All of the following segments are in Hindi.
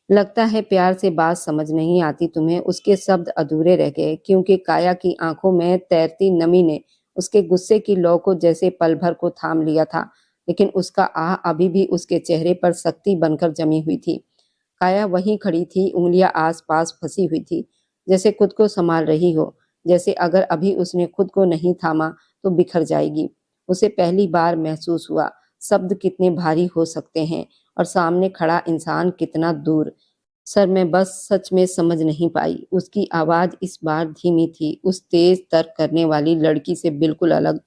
लगता है प्यार से बात समझ नहीं आती तुम्हें। उसके शब्द अधूरे रह गए क्योंकि काया की आंखों में तैरती नमी ने उसके गुस्से की लौ को जैसे पल भर को थाम लिया था। लेकिन उसका आह अभी भी उसके चेहरे पर सख्ती बनकर जमी हुई थी। काया वहीं खड़ी थी, उंगलियां आस पास फंसी हुई थी, जैसे खुद को संभाल रही हो, जैसे अगर अभी उसने खुद को नहीं थामा तो बिखर जाएगी। उसे पहली बार महसूस हुआ शब्द कितने भारी हो सकते हैं और सामने खड़ा इंसान कितना दूर। सर मैं बस सच में समझ नहीं पाई। उसकी आवाज इस बार धीमी थी, उस तेज तर्क करने वाली लड़की से बिल्कुल अलग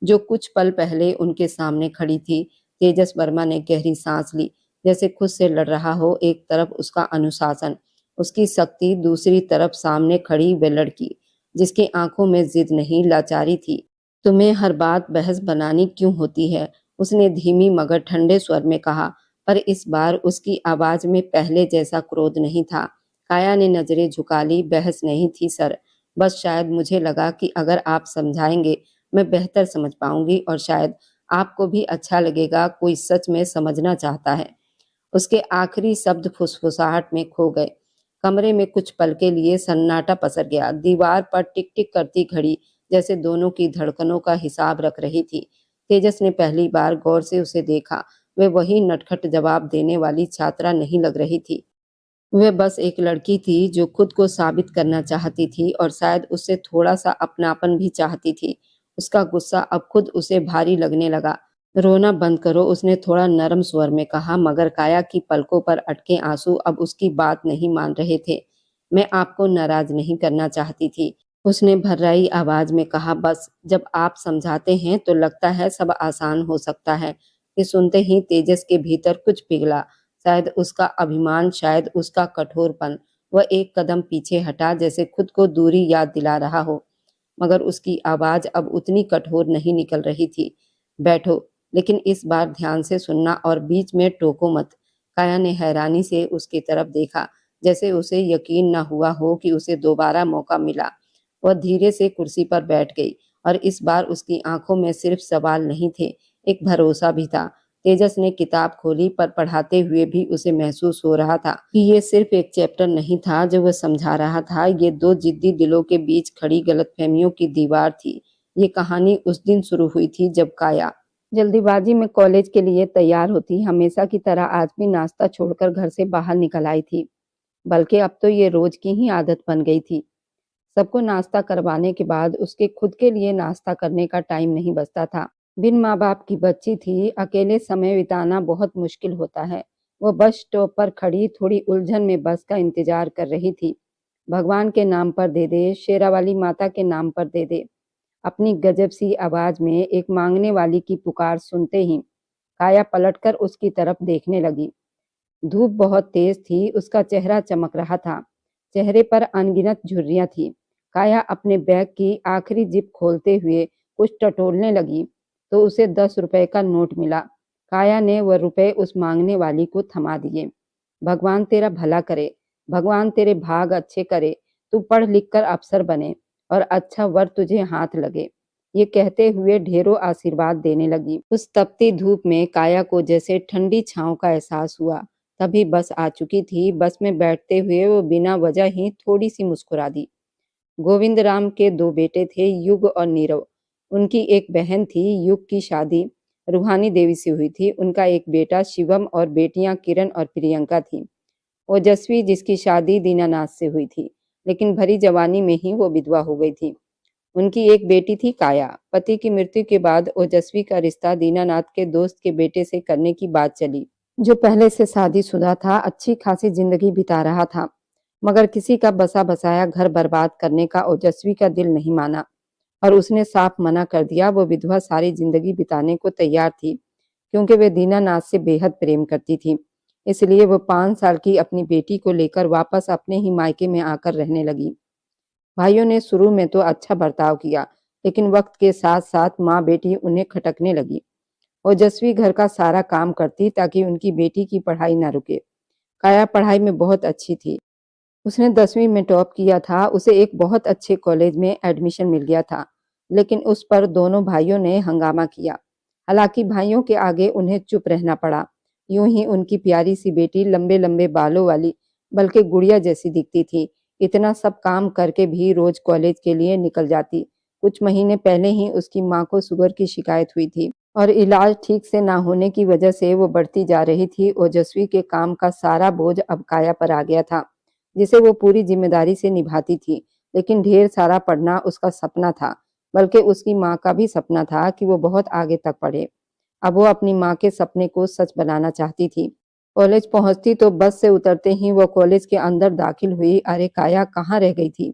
जो कुछ पल पहले उनके सामने खड़ी थी। तेजस वर्मा ने गहरी सांस ली, जैसे खुद से लड़ रहा हो। एक तरफ उसका अनुशासन, उसकी शक्ति, दूसरी तरफ सामने खड़ी वे लड़की जिसकी आंखों में जिद नहीं लाचारी थी। तुम्हें हर बात बहस बनानी क्यों होती है? उसने धीमी मगर ठंडे स्वर में कहा, पर इस बार उसकी आवाज में पहले जैसा क्रोध नहीं था। काया ने नजरें झुका ली। बहस नहीं थी सर, बस शायद मुझे लगा कि अगर आप समझाएंगे मैं बेहतर समझ पाऊंगी और शायद आपको भी अच्छा लगेगा। कोई सच में समझना चाहता है। उसके आखिरी शब्द फुसफुसाहट में खो गए। कमरे में कुछ पल के लिए सन्नाटा पसर गया। दीवार पर टिक टिक करती घड़ी जैसे दोनों की धड़कनों का हिसाब रख रही थी। तेजस ने पहली बार गौर से उसे देखा। वे वही नटखट जवाब देने वाली छात्रा नहीं लग रही थी। वह बस एक लड़की थी जो खुद को साबित करना चाहती थी और शायद उससे थोड़ा सा अपनापन भी चाहती थी। उसका गुस्सा अब खुद उसे भारी लगने लगा। रोना बंद करो, उसने थोड़ा नरम स्वर में कहा, मगर काया की पलकों पर अटके आंसू अब उसकी बात नहीं मान रहे थे। मैं आपको नाराज नहीं करना चाहती थी, उसने भर्राई आवाज में कहा। बस जब आप समझाते हैं तो लगता है सब आसान हो सकता है। ये सुनते ही तेजस के भीतर कुछ पिघला। शायद उसका अभिमान, शायद उसका कठोरपन। वह एक कदम पीछे हटा, जैसे खुद को दूरी याद दिला रहा हो, मगर उसकी आवाज अब उतनी कठोर नहीं निकल रही थी। बैठो, लेकिन इस बार ध्यान से सुनना और बीच में टोको मत। काया ने हैरानी से उसकी तरफ देखा, जैसे उसे यकीन न हुआ हो कि उसे दोबारा मौका मिला। वह धीरे से कुर्सी पर बैठ गई और इस बार उसकी आंखों में सिर्फ सवाल नहीं थे, एक भरोसा भी था। तेजस ने किताब खोली, पर पढ़ाते हुए भी उसे महसूस हो रहा था कि ये सिर्फ एक चैप्टर नहीं था जो वह समझा रहा था। ये दो जिद्दी दिलों के बीच खड़ी गलतफहमियों की दीवार थी। ये कहानी उस दिन शुरू हुई थी जब काया जल्दीबाजी में कॉलेज के लिए तैयार होती हमेशा की तरह आज भी नाश्ता छोड़कर घर से बाहर निकल आई थी। बल्कि अब तो ये रोज की ही आदत बन गई थी। सबको नाश्ता करवाने के बाद उसके खुद के लिए नाश्ता करने का टाइम नहीं बचता था। बिन माँ बाप की बच्ची थी, अकेले समय बिताना बहुत मुश्किल होता है। वो बस स्टॉप पर खड़ी थोड़ी उलझन में बस का इंतजार कर रही थी। भगवान के नाम पर दे दे, शेरावाली माता के नाम पर दे दे। अपनी गजब सी आवाज में एक मांगने वाली की पुकार सुनते ही काया पलटकर उसकी तरफ देखने लगी। धूप बहुत तेज थी, उसका चेहरा चमक रहा था। चेहरे पर अनगिनत झुर्रियां थी। काया अपने बैग की आखिरी जिप खोलते हुए कुछ टटोलने लगी तो उसे 10 रुपए का नोट मिला। काया ने वह रुपए उस मांगने वाली को थमा दिए। भगवान तेरा भला करे, भगवान तेरे भाग अच्छे करे, तू पढ़ लिख कर अफसर बने और अच्छा वर तुझे हाथ लगे। ये कहते हुए ढेरों आशीर्वाद देने लगी। उस तपती धूप में काया को जैसे ठंडी छांव का एहसास हुआ। तभी बस आ चुकी थी। बस में बैठते हुए वो बिना वजह ही थोड़ी सी मुस्कुरा दी। गोविंद राम के दो बेटे थे, युग और नीरव। उनकी एक बहन थी। युग की शादी रूहानी देवी से हुई थी। उनका एक बेटा शिवम और बेटियां किरण और प्रियंका थी। ओजस्वी, जिसकी शादी दीनानाथ से हुई थी, लेकिन भरी जवानी में ही वो विधवा हो गई थी। उनकी एक बेटी थी काया। पति की मृत्यु के बाद ओजस्वी का रिश्ता दीनानाथ के दोस्त के बेटे से करने की बात चली, जो पहले से शादीशुदा था, अच्छी खासी जिंदगी बिता रहा था। मगर किसी का बसा बसाया घर बर्बाद करने का ओजस्वी का दिल नहीं माना और उसने साफ मना कर दिया। वो विधवा सारी जिंदगी बिताने को तैयार थी क्योंकि वे दीनानाथ से बेहद प्रेम करती थी। इसलिए वो 5 साल की अपनी बेटी को लेकर वापस अपने ही मायके में आकर रहने लगी। भाइयों ने शुरू में तो अच्छा बर्ताव किया, लेकिन वक्त के साथ साथ माँ बेटी उन्हें खटकने लगी। ओजस्वी घर का सारा काम करती ताकि उनकी बेटी की पढ़ाई ना रुके। काया पढ़ाई में बहुत अच्छी थी। उसने 10वीं में टॉप किया था। उसे एक बहुत अच्छे कॉलेज में एडमिशन मिल गया था। लेकिन उस पर दोनों भाइयों ने हंगामा किया। हालांकि भाइयों के आगे उन्हें चुप रहना पड़ा। यूं ही उनकी प्यारी सी बेटी लंबे लंबे बालों वाली, बल्कि गुड़िया जैसी दिखती थी। इतना सब काम करके भी रोज कॉलेज के लिए निकल जाती। कुछ महीने पहले ही उसकी माँ को शुगर की शिकायत हुई थी और इलाज ठीक से ना होने की वजह से वो बढ़ती जा रही थी। ओजस्वी के काम का सारा बोझ अब काया पर आ गया था, जिसे वो पूरी जिम्मेदारी से निभाती थी। लेकिन ढेर सारा पढ़ना उसका सपना था, बल्कि उसकी माँ का भी सपना था कि वो बहुत आगे तक पढ़े। अब वो अपनी माँ के सपने को सच बनाना चाहती थी। कॉलेज पहुंचती तो बस से उतरते ही वो कॉलेज के अंदर दाखिल हुई। अरे काया, कहाँ रह गई थी?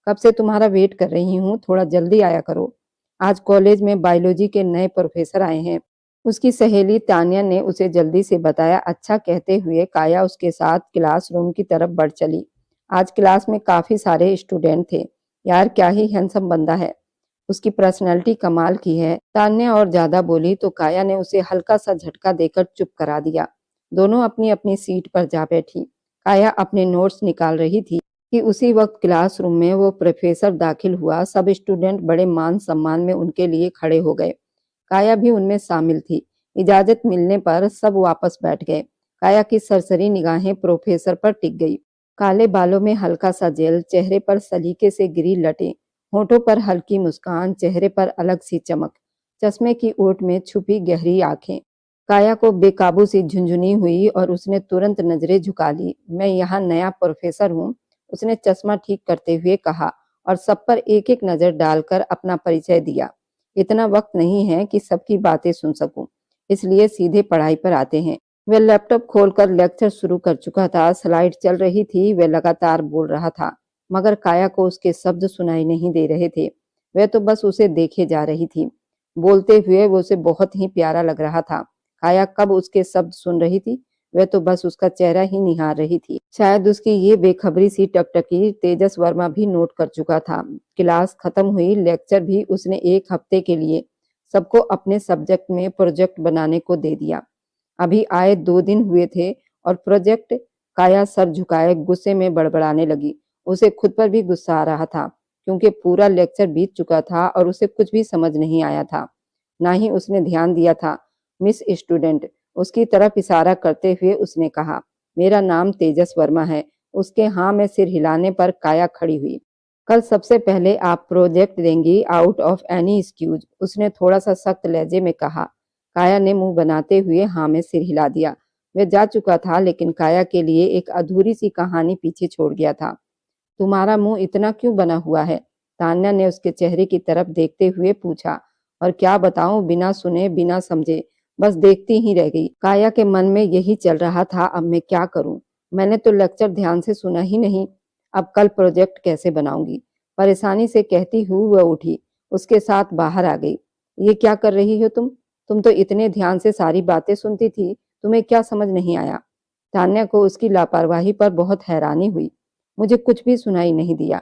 कब से तुम्हारा वेट कर रही हूँ, थोड़ा जल्दी आया करो। आज कॉलेज में बायोलॉजी के नए प्रोफेसर आए हैं। उसकी सहेली तान्या ने उसे जल्दी से बताया। अच्छा कहते हुए काया उसके साथ क्लासरूम की तरफ बढ़ चली। आज क्लास में काफी सारे स्टूडेंट थे। यार क्या ही हैंडसम बंदा है, उसकी पर्सनैलिटी कमाल की है। तान्या और ज्यादा बोली तो काया ने उसे हल्का सा झटका देकर चुप करा दिया। दोनों अपनी अपनी सीट पर जा बैठी। काया अपने नोट्स निकाल रही थी कि उसी वक्त क्लासरूम में वो प्रोफेसर दाखिल हुआ। सब स्टूडेंट बड़े मान सम्मान में उनके लिए खड़े हो गए। काया भी उनमें शामिल थी। इजाजत मिलने पर सब वापस बैठ गए। काया की सरसरी निगाहें प्रोफेसर पर टिक गई। काले बालों में हल्का सा जेल, चेहरे पर सलीके से गिरी लटें, होठों पर हल्की मुस्कान, चेहरे पर अलग सी चमक, चश्मे की ओट में छुपी गहरी आंखें। काया को बेकाबू सी झुंझुनी हुई और उसने तुरंत नजरें झुका ली। मैं यहाँ नया प्रोफेसर हूँ, उसने चश्मा ठीक करते हुए कहा और सब पर एक एक नजर डालकर अपना परिचय दिया। इतना वक्त नहीं है कि सबकी बातें सुन सकूं, इसलिए सीधे पढ़ाई पर आते हैं। वह लैपटॉप खोलकर लेक्चर शुरू कर चुका था। स्लाइड चल रही थी। वह लगातार बोल रहा था, मगर काया को उसके शब्द सुनाई नहीं दे रहे थे। वह तो बस उसे देखे जा रही थी। बोलते हुए वो उसे बहुत ही प्यारा लग रहा था। काया कब उसके शब्द सुन रही थी, वह तो बस उसका चेहरा ही निहार रही थी। शायद उसकी ये बेखबरी सी टकटकी तेजस वर्मा भी नोट कर चुका था। क्लास खत्म हुई। लेक्चर भी उसने एक हफ्ते के लिए सबको अपने सब्जेक्ट में प्रोजेक्ट बनाने को दे दिया। अभी आए 2 दिन हुए थे और प्रोजेक्ट। काया सर झुकाए गुस्से में बड़बड़ाने लगी। उसे खुद पर भी गुस्सा आ रहा था, क्योंकि पूरा लेक्चर बीत चुका था और उसे कुछ भी समझ नहीं आया था। ना ही उसने ध्यान दिया था। मिस स्टूडेंट, उसकी तरफ इशारा करते हुए उसने कहा, मेरा नाम तेजस वर्मा है। उसके हाँ में सिर हिलाने पर काया खड़ी हुई। कल सबसे पहले आप प्रोजेक्ट देंगी, आउट ऑफ एनी एक्सक्यूज, उसने थोड़ा सा सख्त लहजे में कहा। काया ने मुंह बनाते हुए हाँ में सिर हिला दिया। वह जा चुका था, लेकिन काया के लिए एक अधूरी सी कहानी पीछे छोड़ गया था। तुम्हारा मुंह इतना क्यों बना हुआ है? तान्या ने उसके चेहरे की तरफ देखते हुए पूछा। और क्या बताऊं, बिना सुने बिना समझे बस देखती ही रह गई। काया के मन में यही चल रहा था, अब मैं क्या करूं? मैंने तो लेक्चर ध्यान से सुना ही नहीं। अब कल प्रोजेक्ट कैसे बनाऊंगी? परेशानी से कहती हुई वह उठी, उसके साथ बाहर आ गई। ये क्या कर रही हो तुम? तुम तो इतने ध्यान से सारी बातें सुनती थी, तुम्हें क्या समझ नहीं आया? तान्या को उसकी लापरवाही पर बहुत हैरानी हुई। मुझे कुछ भी सुनाई नहीं दिया।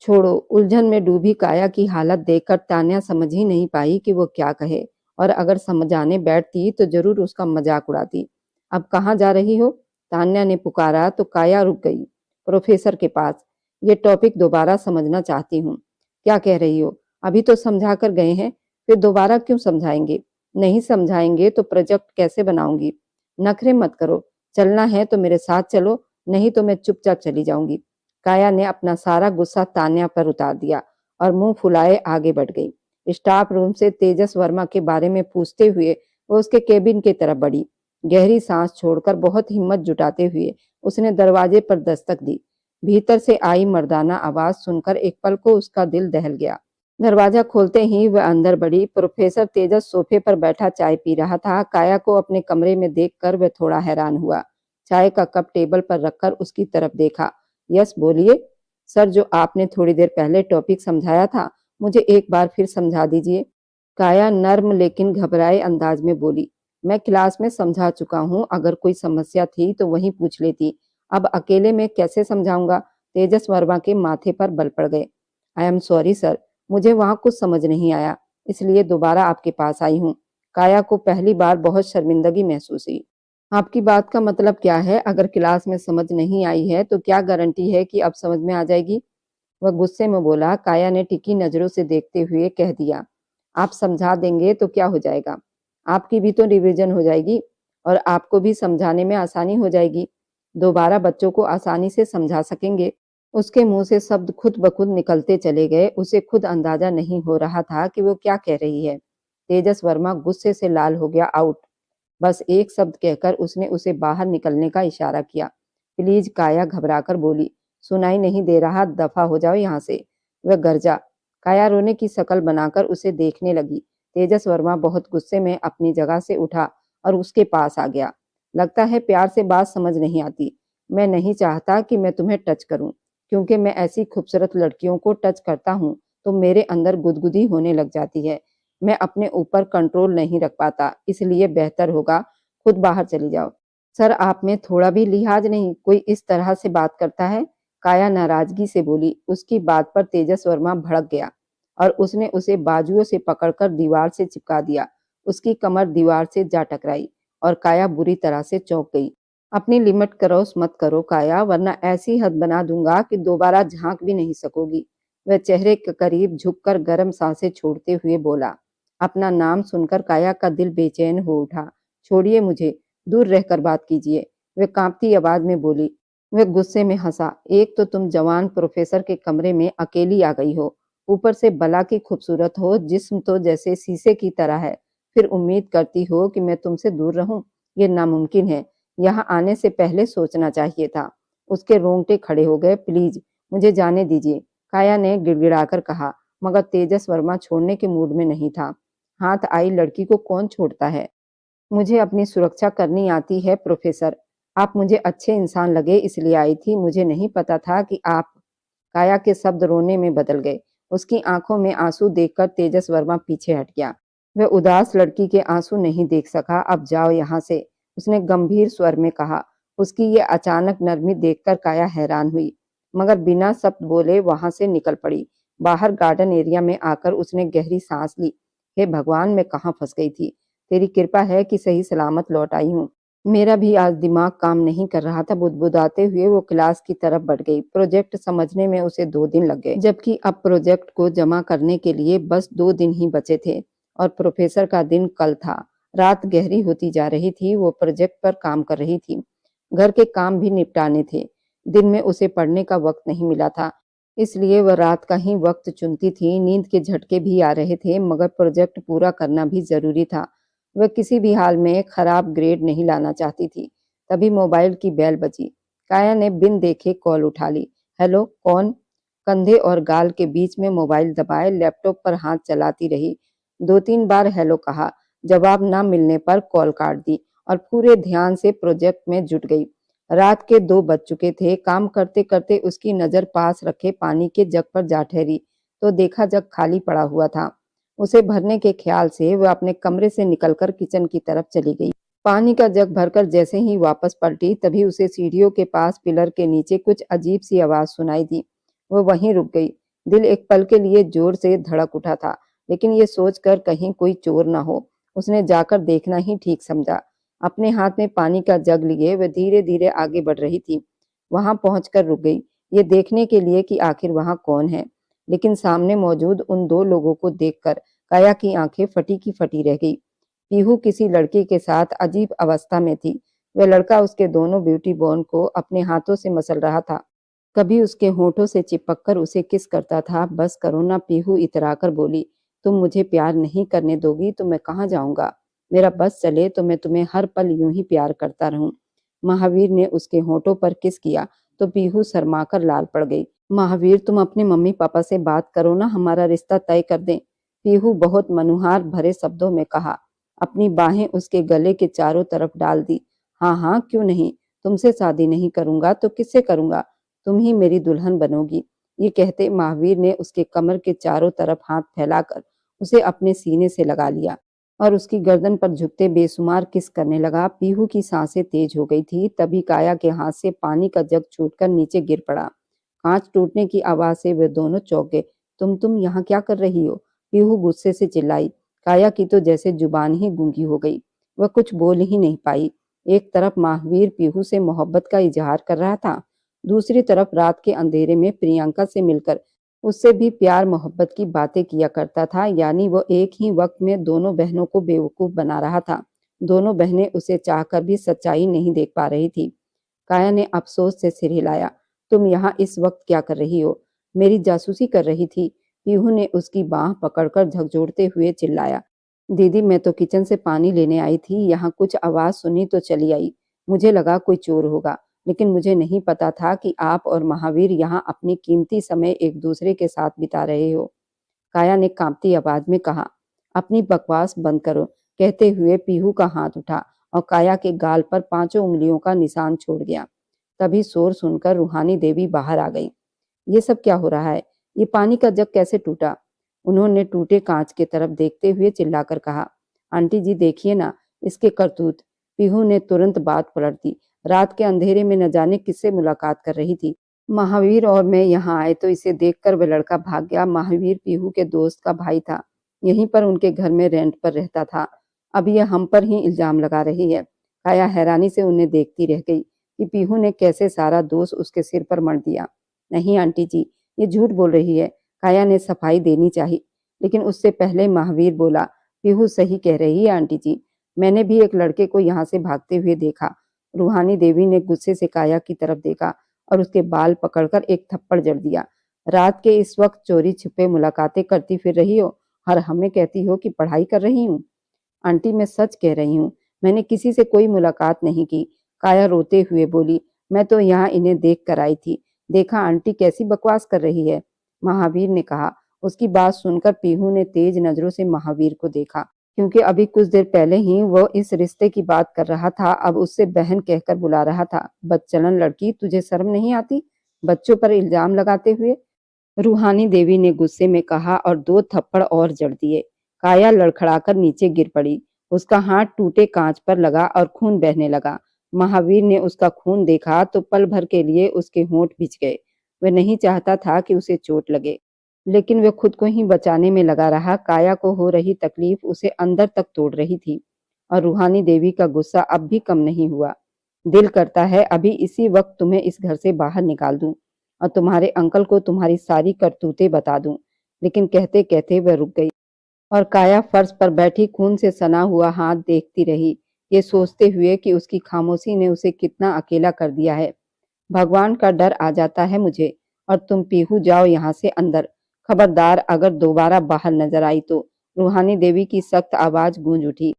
छोड़ो। उलझन में डूबी काया की हालत देखकर तान्या समझ ही नहीं पाई कि वो क्या कहे, और अगर समझाने बैठती तो जरूर उसका मजाक उड़ाती। अब कहाँ जा रही हो? तान्या ने पुकारा तो काया रुक गई। प्रोफेसर के पास। ये टॉपिक दोबारा समझना चाहती हूँ। क्या कह रही हो? अभी तो समझा कर गए हैं, फिर दोबारा क्यों समझाएंगे? नहीं समझाएंगे तो प्रोजेक्ट कैसे बनाऊंगी? नखरे मत करो। चलना है तो मेरे साथ चलो, नहीं तो मैं चुपचाप चली जाऊंगी। काया ने अपना सारा गुस्सा तान्या पर उतार दिया और मुंह फुलाए आगे बढ़ गई। स्टाफ रूम से तेजस वर्मा के बारे में पूछते हुए वो उसके केबिन की तरफ बढ़ी। गहरी सांस छोड़कर बहुत हिम्मत जुटाते हुए उसने दरवाजे पर दस्तक दी। भीतर से आई मर्दाना आवाज सुनकर एक पल को उसका दिल दहल गया। दरवाजा खोलते ही वह अंदर बढ़ी। प्रोफेसर तेजस सोफे पर बैठा चाय पी रहा था। काया को अपने कमरे में देखकर वह थोड़ा हैरान हुआ। चाय का कप टेबल पर रखकर उसकी तरफ देखा। यस बोलिए। सर, जो आपने थोड़ी देर पहले टॉपिक समझाया था, मुझे एक बार फिर समझा दीजिए। काया नर्म लेकिन घबराए अंदाज में बोली, मैं क्लास में समझा चुका हूँ, अगर कोई समस्या थी तो वहीं पूछ लेती। अब अकेले में कैसे समझाऊंगा? तेजस वर्मा के माथे पर बल पड़ गए। आई एम सॉरी सर, मुझे वहां कुछ समझ नहीं आया, इसलिए दोबारा आपके पास आई हूँ। काया को पहली बार बहुत शर्मिंदगी महसूस हुई। आपकी बात का मतलब क्या है? अगर क्लास में समझ नहीं आई है तो क्या गारंटी है कि अब समझ में आ जाएगी? वह गुस्से में बोला। काया ने टिकी नजरों से देखते हुए कह दिया, आप समझा देंगे तो क्या हो जाएगा? आपकी भी तो रिवीजन हो जाएगी। और आपको भी समझाने में आसानी हो जाएगी। दोबारा बच्चों को आसानी से समझा सकेंगे। उसके मुंह से शब्द खुद ब खुद निकलते चले गए। उसे खुद अंदाजा नहीं हो रहा था कि वो क्या कह रही है। तेजस वर्मा गुस्से से लाल हो गया। आउट। बस एक शब्द कहकर उसने उसे बाहर निकलने का इशारा किया। प्लीज, काया घबराकर बोली। सुनाई नहीं दे रहा, दफा हो जाओ यहाँ से। वह गरजा। काया रोने की शक्ल बनाकर उसे देखने लगी। तेजस वर्मा बहुत गुस्से में अपनी जगह से उठा और उसके पास आ गया। लगता है प्यार से बात समझ नहीं आती। मैं नहीं चाहता कि मैं तुम्हें टच करूं, क्योंकि मैं ऐसी खूबसूरत लड़कियों को टच करता हूं तो मेरे अंदर गुदगुदी होने लग जाती है। मैं अपने ऊपर कंट्रोल नहीं रख पाता, इसलिए बेहतर होगा खुद बाहर चली जाओ। सर, आप में थोड़ा भी लिहाज नहीं, कोई इस तरह से बात करता है? काया नाराजगी से बोली। उसकी बात पर तेजस वर्मा भड़क गया और उसने उसे बाजुओं से पकड़कर दीवार से चिपका दिया। उसकी कमर दीवार से जा टकराई और काया बुरी तरह से चौंक गई। अपनी लिमिट क्रॉस मत करो काया, वरना ऐसी हद बना दूंगा कि दोबारा झांक भी नहीं सकोगी। वह चेहरे के करीब झुककर गर्म सांसें छोड़ते हुए बोला। अपना नाम सुनकर काया का दिल बेचैन हो उठा। छोड़िए मुझे, दूर रहकर बात कीजिए, वह कांपती आवाज में बोली। वह गुस्से में हंसा। एक तो तुम जवान प्रोफेसर के कमरे में अकेली आ गई हो, ऊपर से भला की खूबसूरत हो, जिस्म तो जैसे शीशे की तरह है, फिर उम्मीद करती हो कि मैं तुमसे दूर रहूं। ये नामुमकिन है। यहाँ आने से पहले सोचना चाहिए था। उसके रोंगटे खड़े हो गए। प्लीज, मुझे जाने दीजिए, काया ने गिड़गिड़ाकर कहा, मगर तेजस वर्मा छोड़ने के मूड में नहीं था। हाथ आई लड़की को कौन छोड़ता है? मुझे अपनी सुरक्षा करनी आती है प्रोफेसर। आप मुझे अच्छे इंसान लगे इसलिए आई थी, मुझे नहीं पता था कि आप। काया के शब्द रोने में बदल गए। उसकी आंखों में आंसू देखकर तेजस वर्मा पीछे हट गया। वह उदास लड़की के आंसू नहीं देख सका। अब जाओ यहाँ से, उसने गंभीर स्वर में कहा। उसकी ये अचानक नरमी देखकर काया हैरान हुई, मगर बिना शब्द बोले वहां से निकल पड़ी। बाहर गार्डन एरिया में आकर उसने गहरी सांस ली। हे भगवान, मैं कहाँ फंस गई थी। तेरी कृपा है कि सही सलामत लौट आई हूँ। मेरा भी आज दिमाग काम नहीं कर रहा था। बुदबुदाते हुए वो क्लास की तरफ बढ़ गई। प्रोजेक्ट समझने में उसे 2 दिन लग गए, जबकि अब प्रोजेक्ट को जमा करने के लिए बस 2 दिन ही बचे थे और प्रोफेसर का दिन कल था। रात गहरी होती जा रही थी। वो प्रोजेक्ट पर काम कर रही थी। घर के काम भी निपटाने थे। दिन में उसे पढ़ने का वक्त नहीं मिला था, इसलिए वह रात का ही वक्त चुनती थी। नींद के झटके भी आ रहे थे, मगर प्रोजेक्ट पूरा करना भी जरूरी था। वह किसी भी हाल में खराब ग्रेड नहीं लाना चाहती थी। तभी मोबाइल की बेल बजी। काया ने बिन देखे कॉल उठा ली। हेलो, कौन? कंधे और गाल के बीच में मोबाइल दबाए लैपटॉप पर हाथ चलाती रही। 2-3 बार हेलो कहा। जवाब न मिलने पर कॉल काट दी और पूरे ध्यान से प्रोजेक्ट में जुट गई। रात के 2 बज चुके थे। काम करते करते उसकी नजर पास रखे पानी के जग पर जा ठहरी तो देखा जग खाली पड़ा हुआ था। उसे भरने के ख्याल से वह अपने कमरे से निकलकर किचन की तरफ चली गई। पानी का जग भरकर जैसे ही वापस पलटी, तभी उसे सीढ़ियों के पास पिलर के नीचे कुछ अजीब सी आवाज सुनाई दी। वह वहीं रुक गई। दिल एक पल के लिए जोर से धड़क उठा था, लेकिन ये सोचकर कहीं कोई चोर न हो, उसने जाकर देखना ही ठीक समझा। अपने हाथ में पानी का जग लिए वह धीरे धीरे आगे बढ़ रही थी। वहां पहुंचकर रुक गई, ये देखने के लिए कि आखिर वहां कौन है। लेकिन सामने मौजूद उन 2 लोगों को देखकर काया की आंखें फटी की फटी रह गई। पीहू किसी लड़की के साथ अजीब अवस्था में थी। वह लड़का उसके दोनों ब्यूटी बॉर्न को अपने हाथों से मसल रहा था। कभी उसके होठों से चिपक कर उसे किस करता था। बस करो ना, पीहू इतराकर बोली। तुम मुझे प्यार नहीं करने दोगी तो मैं कहाँ जाऊंगा? मेरा बस चले तो मैं तुम्हें हर पल यूं ही प्यार करता रहूं। महावीर ने उसके होठों पर किस किया तो पीहू शर्माकर लाल पड़ गई। महावीर, तुम अपने मम्मी पापा से बात करो ना, हमारा रिश्ता तय कर दें। पीहू बहुत मनुहार भरे शब्दों में कहा। अपनी बाहें उसके गले के चारों तरफ डाल दी। हाँ हाँ, क्यों नहीं, तुमसे शादी नहीं करूंगा तो किससे करूंगा? तुम ही मेरी दुल्हन बनोगी। ये कहते महावीर ने उसके कमर के चारों तरफ हाथ फैलाकर उसे अपने सीने से लगा लिया और उसकी गर्दन पर झुकते बेसुमार किस करने लगा। पीहू की सांसें तेज हो गई थी। तभी काया के हाथ से पानी का जग छूटकर नीचे गिर पड़ा। कांच टूटने की आवाज से वे दोनों चौंक गए। तुम यहाँ क्या कर रही हो? पीहू गुस्से से चिल्लाई। काया की तो जैसे जुबान ही गूंगी हो गई। वह कुछ बोल ही नहीं पाई। एक तरफ महावीर पीहू से मोहब्बत का इजहार कर रहा था, दूसरी तरफ रात के अंधेरे में प्रियंका से मिलकर उससे भी प्यार मोहब्बत की बातें किया करता था। यानी वो एक ही वक्त में दोनों बहनों को बेवकूफ बना रहा था। दोनों बहनें उसे चाहकर भी सच्चाई नहीं देख पा रही थी। काया ने अफसोस से सिर हिलाया। तुम यहाँ इस वक्त क्या कर रही हो? मेरी जासूसी कर रही थी। पीहू ने उसकी बांह पकड़कर झकझोरते हुए चिल्लाया। दीदी, मैं तो किचन से पानी लेने आई थी, यहाँ कुछ आवाज सुनी तो चली आई। मुझे लगा कोई चोर होगा, लेकिन मुझे नहीं पता था कि आप और महावीर यहाँ अपनी कीमती समय एक दूसरे के साथ बिता रहे हो। काया ने कांपती आवाज में कहा। अपनी बकवास बंद करो। कहते हुए पीहू का हाथ उठा और काया के गाल पर 5 उंगलियों का निशान छोड़ गया। तभी शोर सुनकर रूहानी देवी बाहर आ गई। ये सब क्या हो रहा है? ये पानी का जग कैसे टूटा? उन्होंने टूटे कांच की तरफ देखते हुए चिल्लाकर कहा। आंटी जी, देखिए ना इसके करतूत। पीहू ने तुरंत बात पलट दी। रात के अंधेरे में न जाने किससे मुलाकात कर रही थी। महावीर और मैं यहाँ आए तो इसे देखकर वह लड़का भाग गया। महावीर पीहू के दोस्त का भाई था। यहीं पर उनके घर में रेंट पर रहता था। अब यह हम पर ही इल्जाम लगा रही है। काया हैरानी से उन्हें देखती रह गई कि पीहू ने कैसे सारा दोष उसके सिर पर मढ़ दिया। नहीं आंटी जी, ये झूठ बोल रही है। काया ने सफाई देनी चाहिए, लेकिन उससे पहले महावीर बोला। पीहू सही कह रही है आंटी जी, मैंने भी एक लड़के को यहाँ से भागते हुए देखा। रूहानी देवी ने गुस्से से काया की तरफ देखा और उसके बाल पकड़कर एक थप्पड़ जड़ दिया। रात के इस वक्त चोरी छिपे मुलाकातें करती फिर रही हो और हमें कहती हो कि पढ़ाई कर रही हूँ। आंटी, मैं सच कह रही हूँ, मैंने किसी से कोई मुलाकात नहीं की। काया रोते हुए बोली। मैं तो यहाँ इन्हें देख कर आई थी। देखा आंटी कैसी बकवास कर रही है, महावीर ने कहा। उसकी बात सुनकर पीहू ने तेज नजरों से महावीर को देखा, क्योंकि अभी कुछ देर पहले ही वो इस रिश्ते की बात कर रहा था। अब उससे बहन कहकर बुला रहा था। बदचलन लड़की, तुझे शर्म नहीं आती? बच्चों पर इल्जाम लगाते हुए, रूहानी देवी ने गुस्से में कहा और 2 थप्पड़ और जड़ दिए। काया लड़खड़ाकर नीचे गिर पड़ी। उसका हाथ टूटे कांच पर लगा और खून बहने लगा। महावीर ने उसका खून देखा तो पल भर के लिए उसके होंठ भिज गए। वह नहीं चाहता था कि उसे चोट लगे, लेकिन वह खुद को ही बचाने में लगा रहा। काया को हो रही तकलीफ उसे अंदर तक तोड़ रही थी और रूहानी देवी का गुस्सा अब भी कम नहीं हुआ। दिल करता है अभी इसी वक्त तुम्हें इस घर से बाहर निकाल दूं और तुम्हारे अंकल को तुम्हारी सारी करतूतें बता दूं। लेकिन कहते कहते वह रुक गई और काया फर्श पर बैठी खून से सना हुआ हाथ देखती रही, ये सोचते हुए कि उसकी खामोशी ने उसे कितना अकेला कर दिया है। भगवान का डर आ जाता है मुझे। और तुम पीहू, जाओ यहाँ से अंदर। खबरदार अगर दोबारा बाहर नजर आई तो। रूहानी देवी की सख्त आवाज गूंज उठी।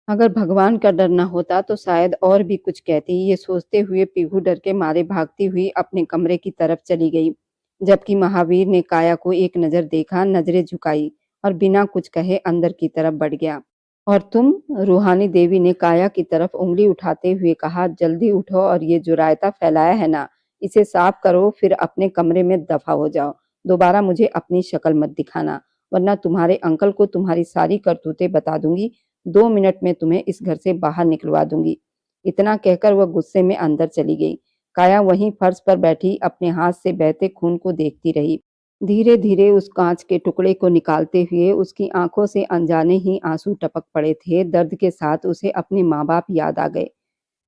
अगर भगवान का डर न होता तो शायद और भी कुछ कहती। ये सोचते हुए पीहू डर के मारे भागती हुई अपने कमरे की तरफ चली गई, जबकि महावीर ने काया को एक नजर देखा, नजरें झुकाई और बिना कुछ कहे अंदर की तरफ बढ़ गया। और तुम? रूहानी देवी ने काया की तरफ उंगली उठाते हुए कहा। जल्दी उठो और ये जो रायता फैलाया है ना, इसे साफ करो, फिर अपने कमरे में दफा हो जाओ। दोबारा मुझे अपनी शक्ल मत दिखाना, वरना तुम्हारे अंकल को तुम्हारी सारी करतूतें बता दूंगी। 2 मिनट में तुम्हें इस घर से बाहर निकलवा दूंगी। इतना कहकर वह गुस्से में अंदर चली गई। काया वहीं फर्श पर बैठी अपने हाथ से बहते खून को देखती रही। धीरे धीरे उस कांच के टुकड़े को निकालते हुए उसकी आंखों से अनजाने ही आंसू टपक पड़े थे। दर्द के साथ उसे अपने माँ बाप याद आ गए,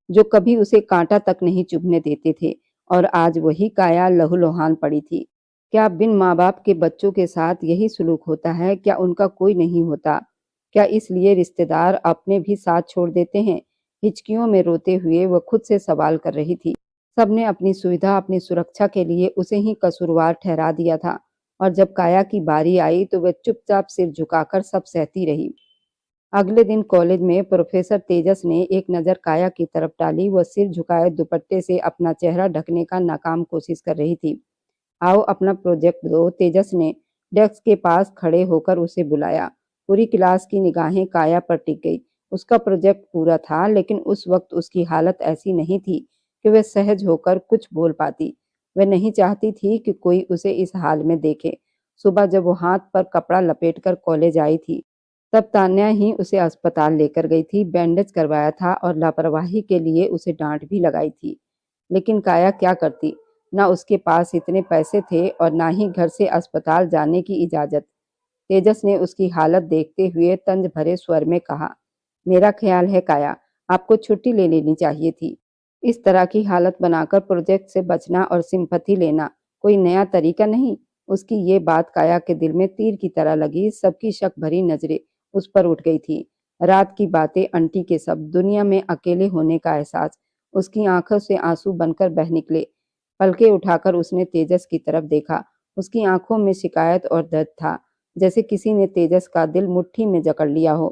जो कभी उसे कांटा तक नहीं चुभने देते थे। और आज वही काया लहूलुहान पड़ी थी। क्या बिन माँ बाप के बच्चों के साथ यही सुलूक होता है? क्या उनका कोई नहीं होता? क्या इसलिए रिश्तेदार अपने भी साथ छोड़ देते हैं? हिचकियों में रोते हुए वह खुद से सवाल कर रही थी। सबने अपनी सुविधा, अपनी सुरक्षा के लिए उसे ही कसूरवार ठहरा दिया था, और जब काया की बारी आई तो वह चुपचाप सिर झुकाकर सब सहती रही। अगले दिन कॉलेज में प्रोफेसर तेजस ने एक नज़र काया की तरफ डाली। वह सिर झुकाए दुपट्टे से अपना चेहरा ढकने का नाकाम कोशिश कर रही थी। आओ अपना प्रोजेक्ट दो, तेजस ने डेस्क के पास खड़े होकर उसे बुलाया। पूरी क्लास की निगाहें काया पर टिक गई। उसका प्रोजेक्ट पूरा था, लेकिन उस वक्त उसकी हालत ऐसी नहीं थी कि वह सहज होकर कुछ बोल पाती। वह नहीं चाहती थी कि कोई उसे इस हाल में देखे। सुबह जब वो हाथ पर कपड़ा लपेटकर कॉलेज आई थी, तब तान्या ही उसे अस्पताल लेकर गई थी, बैंडेज करवाया था और लापरवाही के लिए उसे डांट भी लगाई थी। लेकिन काया क्या करती? ना उसके पास इतने पैसे थे और ना ही घर से अस्पताल जाने की इजाजत। तेजस ने उसकी हालत देखते हुए तंज भरे स्वर में कहा, मेरा ख्याल है काया, आपको छुट्टी ले लेनी चाहिए थी। इस तरह की हालत बनाकर प्रोजेक्ट से बचना और सिंपैथी लेना कोई नया तरीका नहीं। उसकी ये बात काया के दिल में तीर की तरह लगी। सबकी शक भरी नजरें उस पर उठ गई थी। रात की बातें, आंटी के शब्द, दुनिया में अकेले होने का एहसास। उसकी आंखों से आंसू बनकर बह निकले। पलकें उठाकर उसने तेजस की तरफ देखा। उसकी आंखों में शिकायत और दर्द था, जैसे किसी ने तेजस का दिल मुट्ठी में जकड़ लिया हो।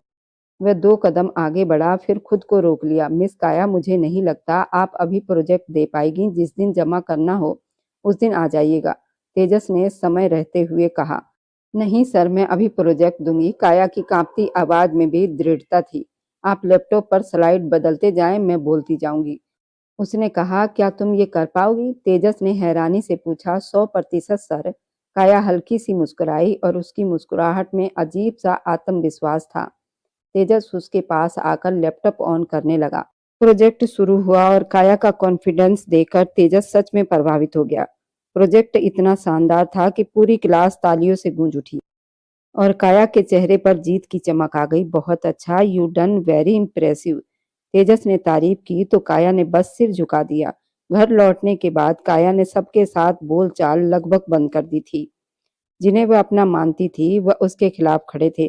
वह 2 कदम आगे बढ़ा, फिर खुद को रोक लिया। मिस काया, मुझे नहीं लगता आप अभी प्रोजेक्ट दे पाएगी। जिस दिन जमा करना हो, उस दिन आ जाइएगा। तेजस ने समय रहते हुए कहा। नहीं सर, मैं अभी प्रोजेक्ट दूंगी। काया की कांपती आवाज में भी दृढ़ता थी। आप लैपटॉप पर स्लाइड बदलते जाएं, मैं बोलती जाऊंगी। उसने कहा, क्या तुम ये कर पाओगी? तेजस ने हैरानी से पूछा। 100% सर। काया हल्की सी मुस्कुराई और उसकी मुस्कुराहट में अजीब सा आत्मविश्वास था। तेजस उसके पास आकर लैपटॉप ऑन करने लगा। प्रोजेक्ट शुरू हुआ और काया का कॉन्फिडेंस देखकर तेजस सच में प्रभावित हो गया। प्रोजेक्ट इतना शानदार था कि पूरी क्लास तालियों से गूंज उठी और काया के चेहरे पर जीत की चमक आ गई। बहुत अच्छा, यू डन वेरी इम्प्रेसिव। तेजस ने तारीफ की तो काया ने बस सिर झुका दिया। घर लौटने के बाद काया ने सबके साथ बोलचाल लगभग बंद कर दी थी। जिन्हें वह अपना मानती थी, वह उसके खिलाफ खड़े थे।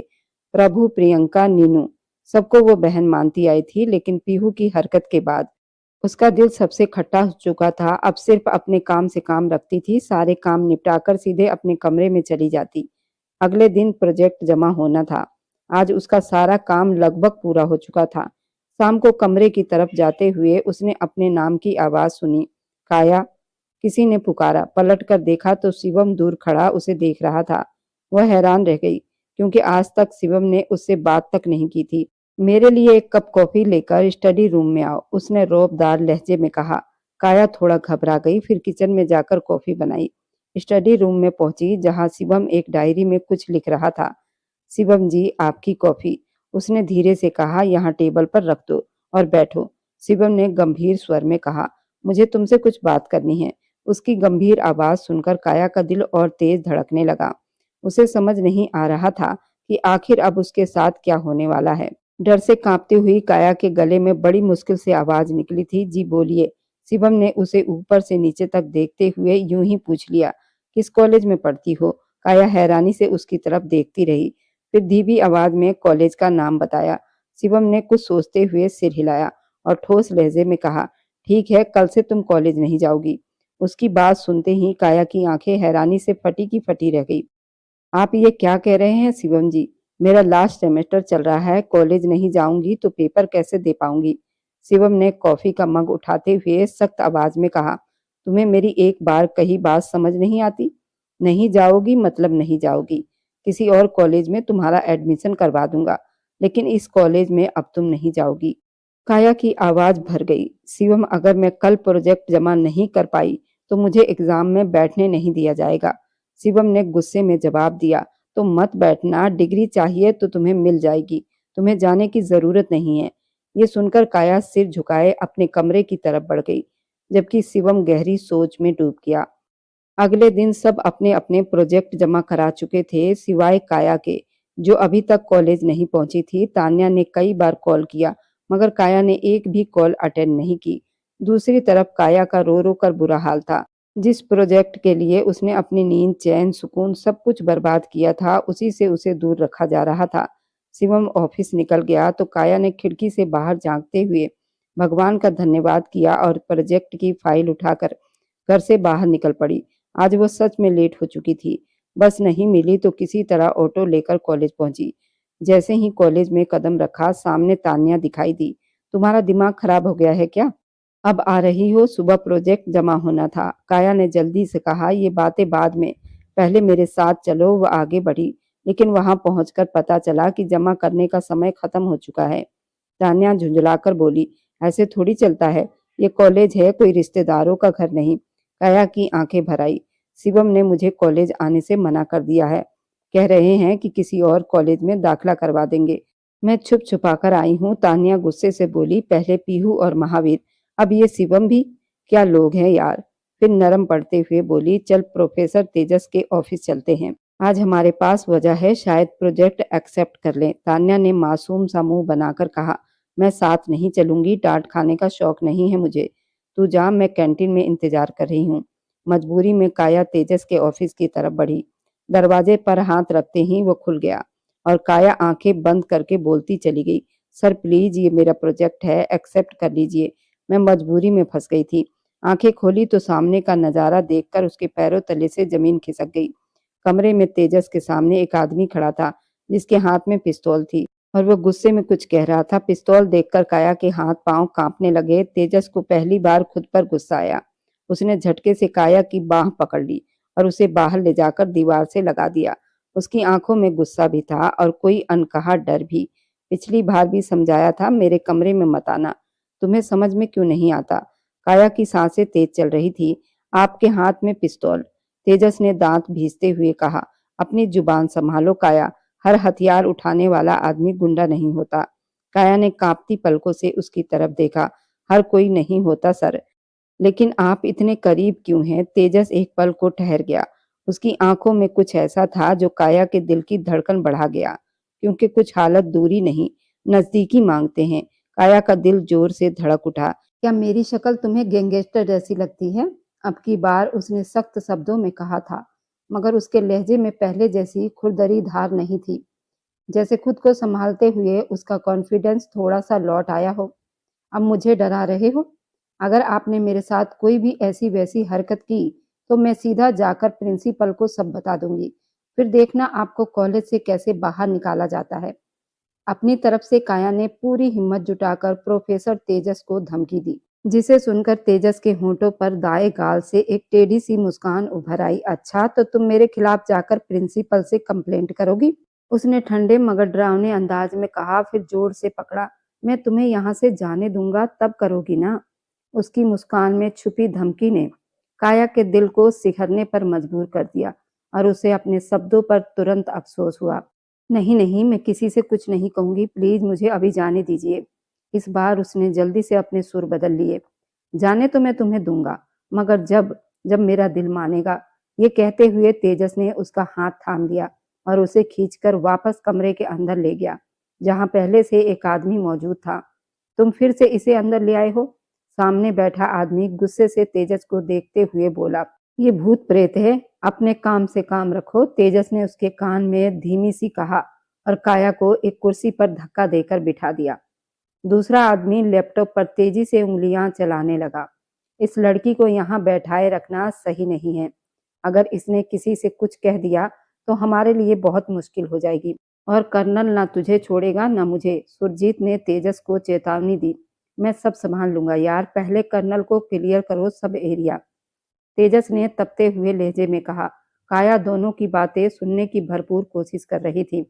प्रभु, प्रियंका, नीनू, सबको वो बहन मानती आई थी, लेकिन पीहू की हरकत के बाद उसका दिल सबसे खट्टा हो चुका था। अब सिर्फ अपने काम से काम रखती थी। सारे काम निपटाकर सीधे अपने कमरे में चली जाती। अगले दिन प्रोजेक्ट जमा होना था। आज उसका सारा काम लगभग पूरा हो चुका था। शाम को कमरे की तरफ जाते हुए उसने अपने नाम की आवाज सुनी। काया, किसी ने पुकारा। पलटकर देखा तो शिवम दूर खड़ा उसे देख रहा था। वह हैरान रह गई, क्योंकि आज तक शिवम ने उससे बात तक नहीं की थी। मेरे लिए एक कप कॉफी लेकर स्टडी रूम में आओ, उसने रौबदार लहजे में कहा। काया थोड़ा घबरा गई, फिर किचन में जाकर कॉफी बनाई। स्टडी रूम में पहुंची, जहां शिवम एक डायरी में कुछ लिख रहा था। शिवम जी, आपकी कॉफी, उसने धीरे से कहा। यहाँ टेबल पर रख दो और बैठो। शिवम ने गंभीर स्वर में कहा, मुझे तुमसे कुछ बात करनी है। उसकी गंभीर आवाज सुनकर काया का दिल और तेज धड़कने लगा। उसे समझ नहीं आ रहा था कि आखिर अब उसके साथ क्या होने वाला है। डर से कांपती हुई काया के गले में बड़ी मुश्किल से आवाज निकली थी, जी बोलिए। शिवम ने उसे ऊपर से नीचे तक देखते हुए यूं ही पूछ लिया, किस कॉलेज में पढ़ती हो? काया हैरानी से उसकी तरफ देखती रही, फिर धीमी आवाज में कॉलेज का नाम बताया। शिवम ने कुछ सोचते हुए सिर हिलाया और ठोस लहजे में कहा, ठीक है, कल से तुम कॉलेज नहीं जाओगी। उसकी बात सुनते ही काया की आंखें हैरानी से फटी की फटी रह गई। आप ये क्या कह रहे हैं शिवम जी? मेरा लास्ट सेमेस्टर चल रहा है, कॉलेज नहीं जाऊंगी तो पेपर कैसे दे पाऊंगी? शिवम ने कॉफी का मग उठाते हुए सख्त आवाज में कहा, तुम्हें मेरी एक बार कही बात समझ नहीं आती? नहीं जाओगी मतलब नहीं जाओगी। किसी और कॉलेज में तुम्हारा एडमिशन करवा दूंगा, लेकिन इस कॉलेज में अब तुम नहीं जाओगी। काया की आवाज भर गई। शिवम, अगर मैं कल प्रोजेक्ट जमा नहीं कर पाई तो मुझे एग्जाम में बैठने नहीं दिया जाएगा। शिवम ने गुस्से में जवाब दिया, तो मत बैठना, डिग्री चाहिए तो तुम्हें मिल जाएगी, तुम्हें जाने की जरूरत नहीं है। ये सुनकर काया सिर झुकाए अपने कमरे की तरफ बढ़ गई, जबकि शिवम गहरी सोच में डूब गया। अगले दिन सब अपने अपने प्रोजेक्ट जमा करा चुके थे, सिवाय काया के, जो अभी तक कॉलेज नहीं पहुंची थी। तान्या ने कई बार कॉल किया, मगर काया ने एक भी कॉल अटेंड नहीं की। दूसरी तरफ काया का रो रो कर बुरा हाल था। जिस प्रोजेक्ट के लिए उसने अपनी नींद, चैन, सुकून सब कुछ बर्बाद किया था, उसी से उसे दूर रखा जा रहा था। शिवम ऑफिस निकल गया तो काया ने खिड़की से बाहर झांकते हुए भगवान का धन्यवाद किया और प्रोजेक्ट की फाइल उठाकर घर से बाहर निकल पड़ी। आज वो सच में लेट हो चुकी थी। बस नहीं मिली तो किसी तरह ऑटो लेकर कॉलेज पहुंची। जैसे ही कॉलेज में कदम रखा, सामने तान्या दिखाई दी। तुम्हारा दिमाग खराब हो गया है क्या? अब आ रही हो? सुबह प्रोजेक्ट जमा होना था। काया ने जल्दी से कहा, ये बातें बाद में, पहले मेरे साथ चलो। वह आगे बढ़ी, लेकिन वहां पहुंचकर पता चला कि जमा करने का समय खत्म हो चुका है। तान्या झुंझलाकर बोली, ऐसे थोड़ी चलता है, ये कॉलेज है, कोई रिश्तेदारों का घर नहीं। काया की आंखें भर आई। शिवम ने मुझे कॉलेज आने से मना कर दिया है, कह रहे हैं कि किसी और कॉलेज में दाखिला करवा देंगे। मैं छुप छुपा कर आई हूँ, तान्या गुस्से से बोली। पहले पीहू और महावीर, अब ये शिवम भी, क्या लोग हैं यार। फिर नरम पड़ते हुए बोली, चल प्रोफेसर तेजस के ऑफिस चलते हैं, आज हमारे पास वजह है, शायद प्रोजेक्ट एक्सेप्ट कर लें। तान्या ने मासूम सा मुंह बनाकर कहा, मैं साथ नहीं चलूंगी, डांट खाने का शौक नहीं है मुझे। तू जा, मैं कैंटीन में इंतजार कर रही हूँ। मजबूरी में काया तेजस के ऑफिस की तरफ बढ़ी। दरवाजे पर हाथ रखते ही वो खुल गया और काया आंखें बंद करके बोलती चली गई, सर प्लीज ये मेरा प्रोजेक्ट है, एक्सेप्ट कर लीजिए। मैं मजबूरी में फंस गई थी। आंखें खोली तो सामने का नजारा देखकर उसके पैरों तले से जमीन खिसक गई। कमरे में तेजस के सामने एक आदमी खड़ा था जिसके हाथ में पिस्तौल थी और वो गुस्से में कुछ कह रहा था। पिस्तौल देखकर काया के हाथ पांव कांपने लगे। तेजस को पहली बार खुद पर गुस्सा आया। उसने झटके से काया की बाह पकड़ ली और उसे बाहर ले जाकर दीवार से लगा दिया। उसकी आंखों में गुस्सा भी था और कोई अनकहा डर भी। पिछली बार भी समझाया था, मेरे कमरे में मत आना। तुम्हें समझ में क्यों नहीं आता? काया की सांसें तेज चल रही थी। आपके हाथ में पिस्तौल, तेजस ने दांत भींचते हुए कहा। अपनी जुबान संभालो काया, हर हथियार उठाने वाला आदमी गुंडा नहीं होता। काया ने कांपती पलकों से उसकी तरफ देखा। हर कोई नहीं होता सर, लेकिन आप इतने करीब क्यों हैं? तेजस एक पल को ठहर गया। उसकी आंखों में कुछ ऐसा था जो काया के दिल की धड़कन बढ़ा गया, क्योंकि कुछ हालत दूरी नहीं, नजदीकी मांगते हैं। काया का दिल जोर से धड़क उठा। क्या मेरी शक्ल तुम्हें गैंगस्टर जैसी लगती है? अब की बार उसने सख्त शब्दों में कहा था, मगर उसके लहजे में पहले जैसी खुरदरी धार नहीं थी। जैसे खुद को संभालते हुए उसका कॉन्फिडेंस थोड़ा सा लौट आया हो। अब मुझे डरा रहे हो? अगर आपने मेरे साथ कोई भी ऐसी वैसी हरकत की तो मैं सीधा जाकर प्रिंसिपल को सब बता दूंगी। फिर देखना आपको कॉलेज से कैसे बाहर निकाला जाता है। अपनी तरफ से काया ने पूरी हिम्मत जुटाकर प्रोफेसर तेजस को धमकी दी, जिसे सुनकर तेजस के होंठों पर दाएं गाल से एक टेढ़ी सी मुस्कान उभर आई। अच्छा, तो तुम मेरे खिलाफ जाकर प्रिंसिपल से कंप्लेंट करोगी? उसने ठंडे मगर डरावने अंदाज में कहा, फिर जोर से पकड़ा। मैं तुम्हें यहाँ से जाने दूंगा तब करोगी ना? उसकी मुस्कान में छुपी धमकी ने काया के दिल को सिहरने पर मजबूर कर दिया और उसे अपने शब्दों पर तुरंत अफसोस हुआ। नहीं नहीं, मैं किसी से कुछ नहीं कहूंगी, प्लीज मुझे अभी जाने दीजिए। इस बार उसने जल्दी से अपने सुर बदल लिए। जाने तो मैं तुम्हें दूंगा, मगर जब जब मेरा दिल मानेगा। ये कहते हुए तेजस ने उसका हाथ थाम लिया और उसे खींचकर वापस कमरे के अंदर ले गया, जहां पहले से एक आदमी मौजूद था। तुम फिर से इसे अंदर ले आए हो? सामने बैठा आदमी गुस्से से तेजस को देखते हुए बोला। ये भूत प्रेत है, अपने काम से काम रखो, तेजस ने उसके कान में धीमी सी कहा और काया को एक कुर्सी पर धक्का देकर बिठा दिया। दूसरा आदमी लैपटॉप पर तेजी से उंगलियां चलाने लगा। इस लड़की को यहाँ बैठाए रखना सही नहीं है। अगर इसने किसी से कुछ कह दिया तो हमारे लिए बहुत मुश्किल हो जाएगी, और कर्नल ना तुझे छोड़ेगा ना मुझे। सुरजीत ने तेजस को चेतावनी दी। मैं सब संभाल लूंगा यार, पहले कर्नल को क्लियर करो सब एरिया, तेजस ने तपते हुए लहजे में कहा। काया दोनों की बातें सुनने की भरपूर कोशिश कर रही थी,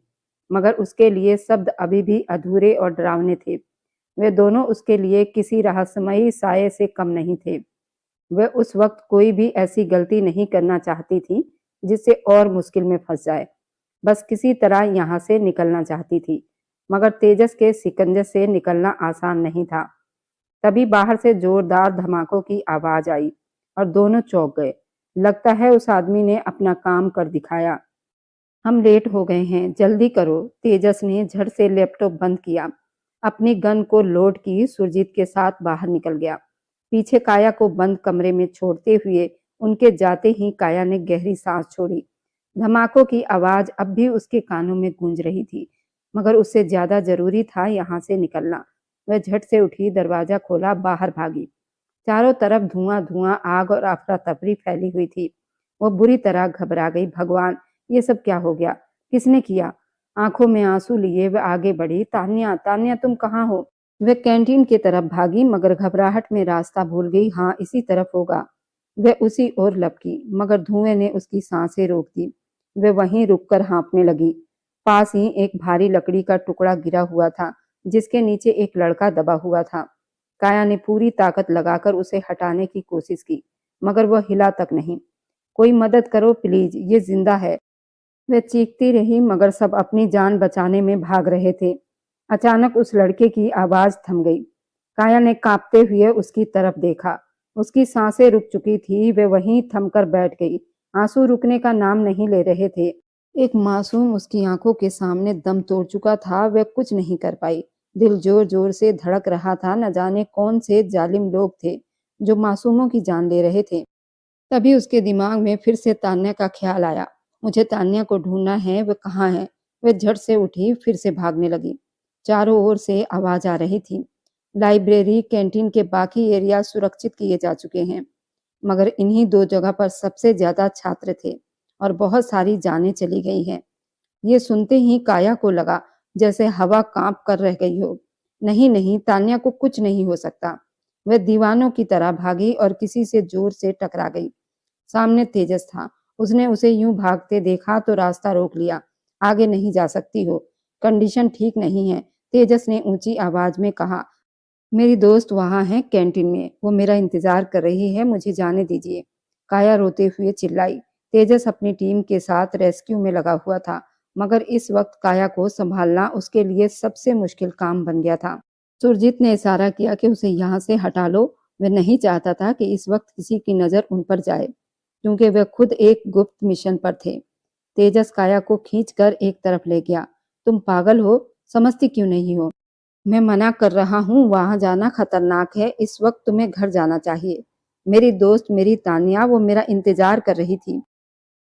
मगर उसके लिए शब्द अभी भी अधूरे और डरावने थे। वे दोनों उसके लिए किसी रहस्यमयी साये से कम नहीं थे। वह उस वक्त कोई भी ऐसी गलती नहीं करना चाहती थी जिससे और मुश्किल में फंस जाए। बस किसी तरह यहाँ से निकलना चाहती थी, मगर तेजस के शिकंजे से निकलना आसान नहीं था। तभी बाहर से जोरदार धमाकों की आवाज आई और दोनों चौंक गए। लगता है उस आदमी ने अपना काम कर दिखाया। हम लेट हो गए हैं, जल्दी करो। तेजस ने झट से लैपटॉप बंद किया, अपनी गन को लोड की, सुरजीत के साथ बाहर निकल गया। पीछे काया को बंद कमरे में छोड़ते हुए उनके जाते ही काया ने गहरी सांस छोड़ी। धमाकों की आवाज अब भी उसके कानों में गूंज रही थी, मगर उससे ज्यादा जरूरी था यहाँ से निकलना। वह झट से उठी, दरवाजा खोला, बाहर भागी। चारों तरफ धुआं धुआं, आग और अफरा तफरी फैली हुई थी। वो बुरी तरह घबरा गई। भगवान, ये सब क्या हो गया? किसने किया? आंखों में आंसू लिए वह आगे बढ़ी। तान्या, तान्या तुम कहाँ हो? वह कैंटीन की तरफ भागी, मगर घबराहट में रास्ता भूल गई। हाँ, इसी तरफ होगा। वह उसी ओर लपकी, मगर धुएं ने उसकी सांसें रोक दी। वह वहीं रुककर हाँफने लगी। पास ही एक भारी लकड़ी का टुकड़ा गिरा हुआ था, जिसके नीचे एक लड़का दबा हुआ था। काया ने पूरी ताकत लगाकर उसे हटाने की कोशिश की, मगर वह हिला तक नहीं। कोई मदद करो प्लीज, ये जिंदा है। वह चीखती रही, मगर सब अपनी जान बचाने में भाग रहे थे। अचानक उस लड़के की आवाज थम गई। काया ने कांपते हुए उसकी तरफ देखा। उसकी सांसें रुक चुकी थी। वह वहीं थमकर बैठ गई। आंसू रुकने का नाम नहीं ले रहे थे। एक मासूम उसकी आंखों के सामने दम तोड़ चुका था। वह कुछ नहीं कर पाई। दिल जोर जोर से धड़क रहा था। न जाने कौन से जालिम लोग थे जो मासूमों की जान ले रहे थे। तभी उसके दिमाग में फिर से तान्या का ख्याल आया। मुझे तान्या को ढूंढना है, वह कहाँ है? वह झट से उठी, फिर से भागने लगी। चारों ओर से आवाज आ रही थी। लाइब्रेरी, कैंटीन के बाकी एरिया सुरक्षित किए जा चुके हैं, मगर इन्हीं 2 जगह पर सबसे ज्यादा छात्र थे और बहुत सारी जानें चली गई हैं। ये सुनते ही काया को लगा जैसे हवा कांप कर रह गई हो। नहीं नहीं, तान्या को कुछ नहीं हो सकता। वह दीवानों की तरह भागी और किसी से जोर से टकरा गई। सामने तेजस था। उसने उसे यूं भागते देखा तो रास्ता रोक लिया। आगे नहीं जा सकती हो, कंडीशन ठीक नहीं है, तेजस ने ऊंची आवाज में कहा। मेरी दोस्त वहां है कैंटीन में, वो मेरा इंतजार कर रही है, मुझे जाने दीजिए। काया रोते हुए चिल्लाई। तेजस अपनी टीम के साथ रेस्क्यू में लगा हुआ था, मगर इस वक्त काया को संभालना उसके लिए सबसे मुश्किल काम बन गया था। सुरजीत ने इशारा किया कि उसे यहाँ से हटा लो। वह नहीं चाहता था कि इस वक्त किसी की नजर उन पर जाए, क्योंकि वह खुद एक गुप्त मिशन पर थे। तेजस काया को खींचकर एक तरफ ले गया। तुम पागल हो, समझती क्यों नहीं हो? मैं मना कर रहा हूँ, वहां जाना खतरनाक है। इस वक्त तुम्हें घर जाना चाहिए। मेरी दोस्त, मेरी तान्या, वो मेरा इंतजार कर रही थी।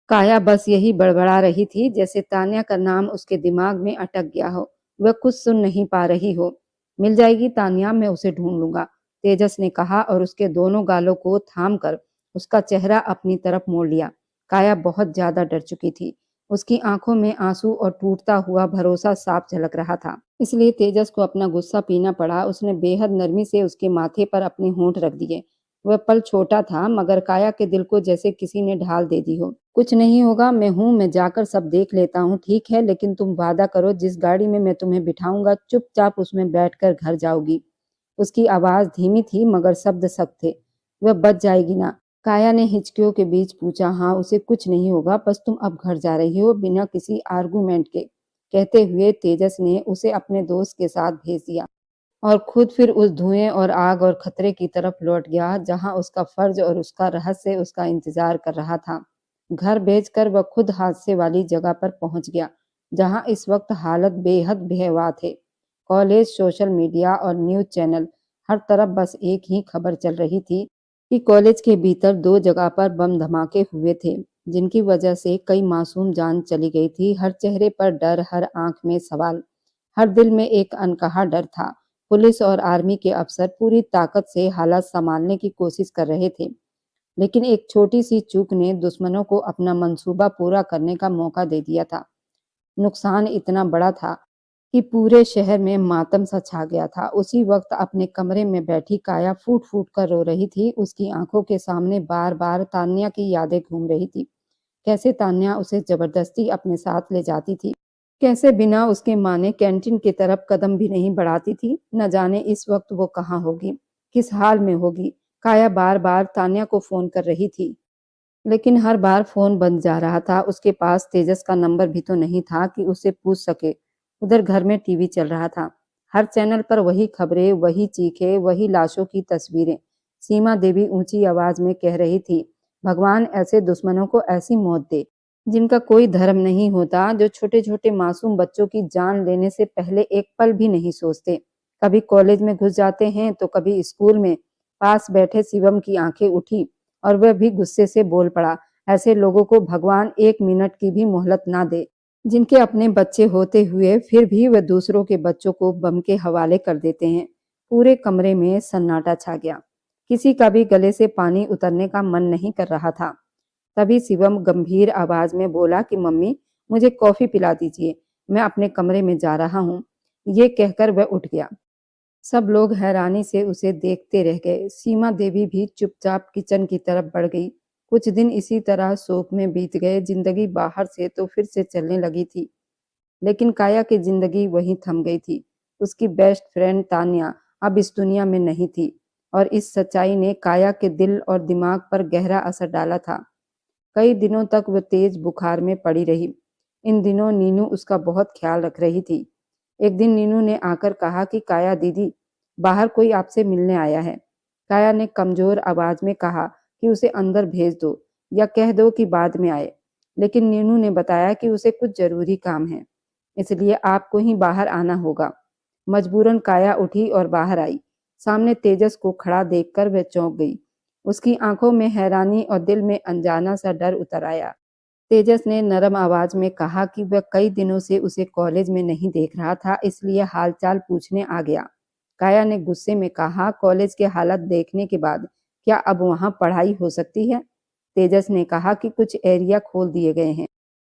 काया बस यही बड़बड़ा रही थी, जैसे तान्या का नाम उसके दिमाग में अटक गया हो। वह कुछ सुन नहीं पा रही हो। मिल जाएगी तान्या, मैं उसे ढूंढ लूंगा, तेजस ने कहा और उसके दोनों गालों को थाम कर उसका चेहरा अपनी तरफ मोड़ लिया। काया बहुत ज्यादा डर चुकी थी। उसकी आंखों में आंसू और टूटता हुआ भरोसा साफ झलक रहा था। इसलिए तेजस को अपना गुस्सा पीना पड़ा। उसने बेहद नरमी से उसके माथे पर अपने होंठ रख दिए। वह पल छोटा था, मगर काया के दिल को जैसे किसी ने ढाल दे दी हो। कुछ नहीं होगा, मैं हूं, मैं जाकर सब देख लेता हूँ, ठीक है? लेकिन तुम वादा करो, जिस गाड़ी में मैं तुम्हें बिठाऊंगा चुपचाप उसमें बैठकर घर जाओगी। उसकी आवाज धीमी थी, मगर शब्द सख्त थे। वह बच जाएगी ना? काया ने हिचकियों के बीच पूछा। हाँ, उसे कुछ नहीं होगा, बस तुम अब घर जा रही हो, बिना किसी आर्गूमेंट के, कहते हुए तेजस ने उसे अपने दोस्त के साथ भेज दिया और खुद फिर उस धुएं और आग और खतरे की तरफ लौट गया, जहां उसका फर्ज और उसका रहस्य उसका इंतजार कर रहा था। घर भेजकर वह खुद हादसे वाली जगह पर पहुंच गया, जहां इस वक्त हालत बेहद भयावह थे। कॉलेज, सोशल मीडिया और न्यूज चैनल, हर तरफ बस एक ही खबर चल रही थी कि कॉलेज के भीतर 2 जगह पर बम धमाके हुए थे, जिनकी वजह से कई मासूम जान चली गई थी। हर चेहरे पर डर, हर आंख में सवाल, हर दिल में एक अनकहा डर था। पुलिस और आर्मी के अफसर पूरी ताकत से हालात संभालने की कोशिश कर रहे थे, लेकिन एक छोटी सी चूक ने दुश्मनों को अपना मंसूबा पूरा करने का मौका दे दिया था। नुकसान इतना बड़ा था कि पूरे शहर में मातम सा छा गया था। उसी वक्त अपने कमरे में बैठी काया फूट फूट कर रो रही थी। उसकी आंखों के सामने बार बार तान्या की यादें घूम रही थी। कैसे तान्या उसे जबरदस्ती अपने साथ ले जाती थी, कैसे बिना उसके माने कैंटीन की तरफ कदम भी नहीं बढ़ाती थी। न जाने इस वक्त वो कहाँ होगी, किस हाल में होगी। काया बार बार तान्या को फोन कर रही थी, लेकिन हर बार फोन बंद जा रहा था। उसके पास तेजस का नंबर भी तो नहीं था कि उसे पूछ सके। उधर घर में टीवी चल रहा था। हर चैनल पर वही खबरें, वही चीखें, वही लाशों की तस्वीरें। सीमा देवी ऊंची आवाज में कह रही थी, भगवान ऐसे दुश्मनों को ऐसी मौत दे जिनका कोई धर्म नहीं होता, जो छोटे छोटे मासूम बच्चों की जान लेने से पहले एक पल भी नहीं सोचते। कभी कॉलेज में घुस जाते हैं तो कभी स्कूल में। पास बैठे शिवम की आंखें उठी और वह भी गुस्से से बोल पड़ा, ऐसे लोगों को भगवान 1 मिनट की भी मोहलत ना दे, जिनके अपने बच्चे होते हुए फिर भी वह दूसरों के बच्चों को बम के हवाले कर देते हैं। पूरे कमरे में सन्नाटा छा गया। किसी का भी गले से पानी उतरने का मन नहीं कर रहा था। तभी शिवम गंभीर आवाज में बोला कि मम्मी, मुझे कॉफी पिला दीजिए, मैं अपने कमरे में जा रहा हूँ। ये कहकर वह उठ गया। सब लोग हैरानी से उसे देखते रह गए। सीमा देवी भी चुपचाप किचन की तरफ बढ़ गई। कुछ दिन इसी तरह शोक में बीत गए। जिंदगी बाहर से तो फिर से चलने लगी थी, लेकिन काया की जिंदगी वहीं थम गई थी। उसकी बेस्ट फ्रेंड तान्या अब इस दुनिया में नहीं थी, और इस सच्चाई ने काया के दिल और दिमाग पर गहरा असर डाला था। कई दिनों तक वह तेज बुखार में पड़ी रही। इन दिनों नीनू उसका बहुत ख्याल रख रही थी। एक दिन नीनू ने आकर कहा कि काया दीदी, बाहर कोई आपसे मिलने आया है। काया ने कमजोर आवाज में कहा कि उसे अंदर भेज दो या कह दो कि बाद में आए, लेकिन नीनू ने बताया कि उसे कुछ जरूरी काम है, इसलिए आपको ही बाहर आना होगा। मजबूरन काया उठी और बाहर आई। सामने तेजस को खड़ा देखकर वह चौंक गई। उसकी आंखों में हैरानी और दिल में अनजाना सा डर उतर आया। तेजस ने नरम आवाज में कहा कि वह कई दिनों से उसे कॉलेज में नहीं देख रहा था, इसलिए हालचाल पूछने आ गया। काया ने गुस्से में कहा, कॉलेज के हालत देखने के बाद क्या अब वहां पढ़ाई हो सकती है? तेजस ने कहा कि कुछ एरिया खोल दिए गए हैं।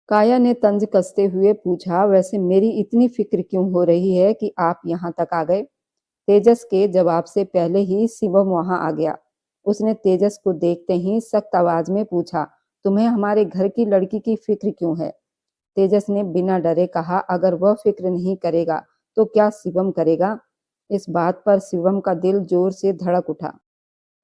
काया ने तंज कसते हुए पूछा, वैसे मेरी इतनी फिक्र क्यों हो रही है कि आप यहाँ तक आ गए? तेजस के जवाब से पहले ही शिवम वहां आ गया। उसने तेजस को देखते ही सख्त आवाज में पूछा, तुम्हें हमारे घर की लड़की की फिक्र क्यों है? तेजस ने बिना डरे कहा, अगर वह फिक्र नहीं करेगा तो क्या शिवम करेगा? इस बात पर शिवम का दिल जोर से धड़क उठा।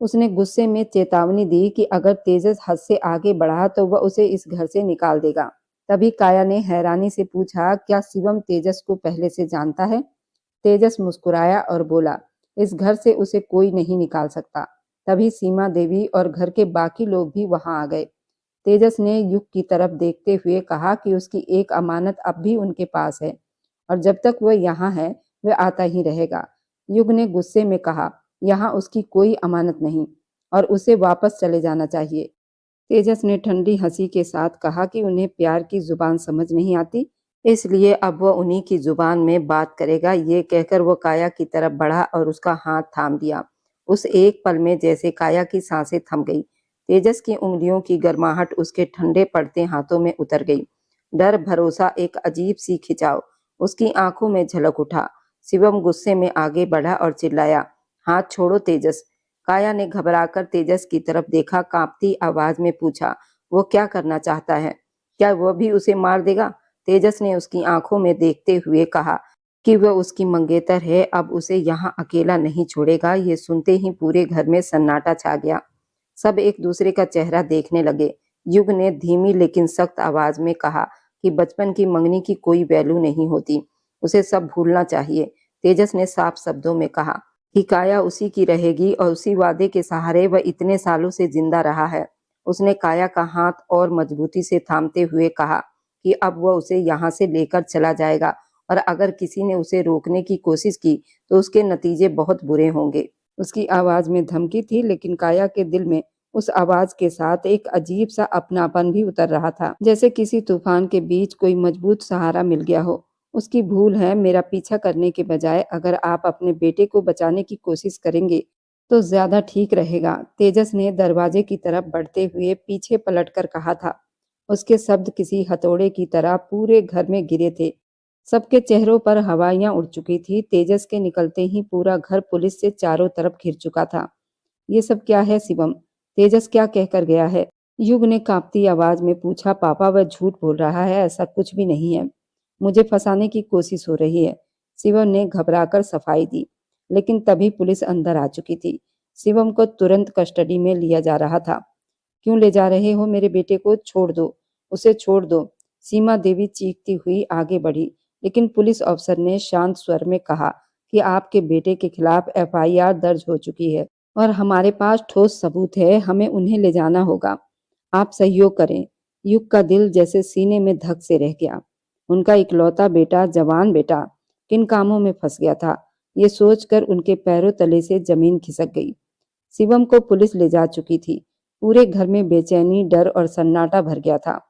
उसने गुस्से में चेतावनी दी कि अगर तेजस हद से आगे बढ़ा तो वह उसे इस घर से निकाल देगा। तभी काया ने हैरानी से पूछा, क्या शिवम तेजस को पहले से जानता है? तेजस मुस्कुराया और बोला, इस घर से उसे कोई नहीं निकाल सकता। तभी सीमा देवी और घर के बाकी लोग भी वहां आ गए। तेजस ने युग की तरफ देखते हुए कहा कि उसकी एक अमानत अब भी उनके पास है और जब तक वह यहाँ है वह आता ही रहेगा। युग ने गुस्से में कहा, यहाँ उसकी कोई अमानत नहीं और उसे वापस चले जाना चाहिए। तेजस ने ठंडी हंसी के साथ कहा कि उन्हें प्यार की जुबान समझ नहीं आती, इसलिए अब वह उन्हीं की जुबान में बात करेगा। ये कहकर वो काया की तरफ बढ़ा और उसका हाथ थाम दिया। उस एक पल में जैसे काया की सांसें थम गई। तेजस की उंगलियों की गर्माहट उसके ठंडे पड़ते हाथों में उतर गई। डर, भरोसा, एक अजीब सी खिंचाव उसकी आंखों में झलक उठा। शिवम गुस्से में आगे बढ़ा और चिल्लाया, हाथ छोड़ो तेजस। काया ने घबराकर तेजस की तरफ देखा, कांपती आवाज में पूछा, वो क्या करना चाहता है? क्या वह भी उसे मार देगा? तेजस ने उसकी आंखों में देखते हुए कहा कि वह उसकी मंगेतर है, अब उसे यहाँ अकेला नहीं छोड़ेगा। ये सुनते ही पूरे घर में सन्नाटा छा गया। सब एक दूसरे का चेहरा देखने लगे। युग ने धीमी लेकिन सख्त आवाज में कहा कि बचपन की मंगनी की कोई वैल्यू नहीं होती, उसे सब भूलना चाहिए। तेजस ने साफ शब्दों में कहा कि काया उसी की रहेगी और उसी वादे के सहारे वह इतने सालों से जिंदा रहा है। उसने काया का हाथ और मजबूती से थामते हुए कहा कि अब वह उसे यहाँ से लेकर चला जाएगा और अगर किसी ने उसे रोकने की कोशिश की तो उसके नतीजे बहुत बुरे होंगे। उसकी आवाज में धमकी थी, लेकिन काया के दिल में उस आवाज के साथ एक अजीब सा अपनापन भी उतर रहा था, जैसे किसी तूफान के बीच कोई मजबूत सहारा मिल गया हो। उसकी भूल है, मेरा पीछा करने के बजाय अगर आप अपने बेटे को बचाने की कोशिश करेंगे तो ज्यादा ठीक रहेगा। तेजस ने दरवाजे की तरफ बढ़ते हुए पीछे पलटकर कहा था। उसके शब्द किसी हथौड़े की तरह पूरे घर में गिरे थे। सबके चेहरों पर हवाइयां उड़ चुकी थी। तेजस के निकलते ही पूरा घर पुलिस से चारों तरफ घिर चुका था। ये सब क्या है शिवम? तेजस क्या कहकर गया है? युग ने कांपती आवाज में पूछा, पापा वह झूठ बोल रहा है, ऐसा कुछ भी नहीं है। मुझे फंसाने की कोशिश हो रही है। शिवम ने घबराकर सफाई दी, लेकिन तभी पुलिस अंदर आ चुकी थी। शिवम को तुरंत कस्टडी में लिया जा रहा था। क्यों ले जा रहे हो मेरे बेटे को? छोड़ दो, उसे छोड़ दो। सीमा देवी चीखती हुई आगे बढ़ी, लेकिन पुलिस अफसर ने शांत स्वर में कहा कि आपके बेटे के खिलाफ एफआईआर दर्ज हो चुकी है और हमारे पास ठोस सबूत है, हमें उन्हें ले जाना होगा। आप सहयोग करें। युग का दिल जैसे सीने में धक से रह गया। उनका इकलौता बेटा, जवान बेटा, किन कामों में फंस गया था, ये सोचकर उनके पैरों तले से जमीन खिसक गई। शिवम को पुलिस ले जा चुकी थी। पूरे घर में बेचैनी, डर और सन्नाटा भर गया था।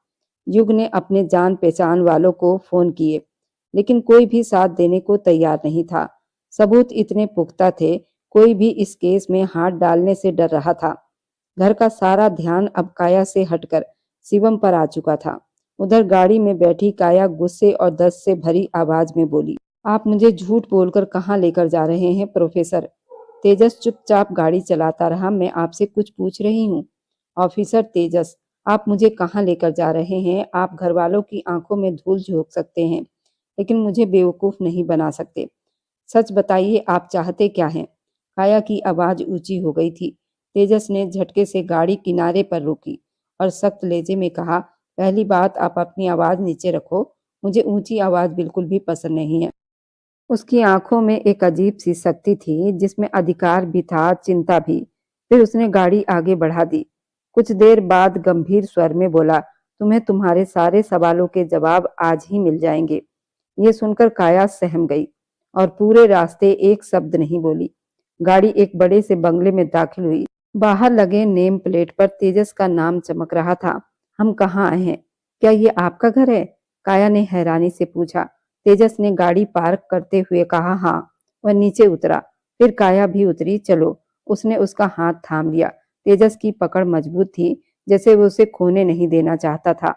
युग ने अपने जान पहचान वालों को फोन किए, लेकिन कोई भी साथ देने को तैयार नहीं था। सबूत इतने पुख्ता थे, कोई भी इस केस में हाथ डालने से डर रहा था। घर का सारा ध्यान अब काया से हटकर शिवम पर आ चुका था। उधर गाड़ी में बैठी काया गुस्से और दर्द से भरी आवाज में बोली, आप मुझे झूठ बोलकर कहाँ लेकर जा रहे हैं प्रोफेसर? तेजस चुपचाप गाड़ी चलाता रहा, मैं आपसे कुछ पूछ रही हूँ। ऑफिसर तेजस, आप मुझे कहाँ लेकर जा रहे हैं? आप घर वालों की आंखों में धूल झोंक सकते हैं, लेकिन मुझे बेवकूफ नहीं बना सकते। सच बताइए, आप चाहते क्या हैं? काया की आवाज ऊंची हो गई थी। तेजस ने झटके से गाड़ी किनारे पर रोकी और सख्त लहजे में कहा, पहली बात आप अपनी आवाज नीचे रखो, मुझे ऊंची आवाज बिल्कुल भी पसंद नहीं है। उसकी आंखों में एक अजीब सी शक्ति थी, जिसमें अधिकार भी था, चिंता भी। फिर उसने गाड़ी आगे बढ़ा दी। कुछ देर बाद गंभीर स्वर में बोला, तुम्हें तुम्हारे सारे सवालों के जवाब आज ही मिल जाएंगे। ये सुनकर काया सहम गई और पूरे रास्ते एक शब्द नहीं बोली। गाड़ी एक बड़े से बंगले में दाखिल हुई। बाहर लगे नेम प्लेट पर तेजस का नाम चमक रहा था। हम कहाँ आए हैं? क्या ये आपका घर है? काया ने हैरानी से पूछा। तेजस ने गाड़ी पार्क करते हुए कहा, हाँ। वह नीचे उतरा। फिर काया भी उतरी। चलो। उसने उसका हाथ थाम लिया। तेजस की पकड़ मजबूत थी, जैसे वो उसे खोने नहीं देना चाहता था।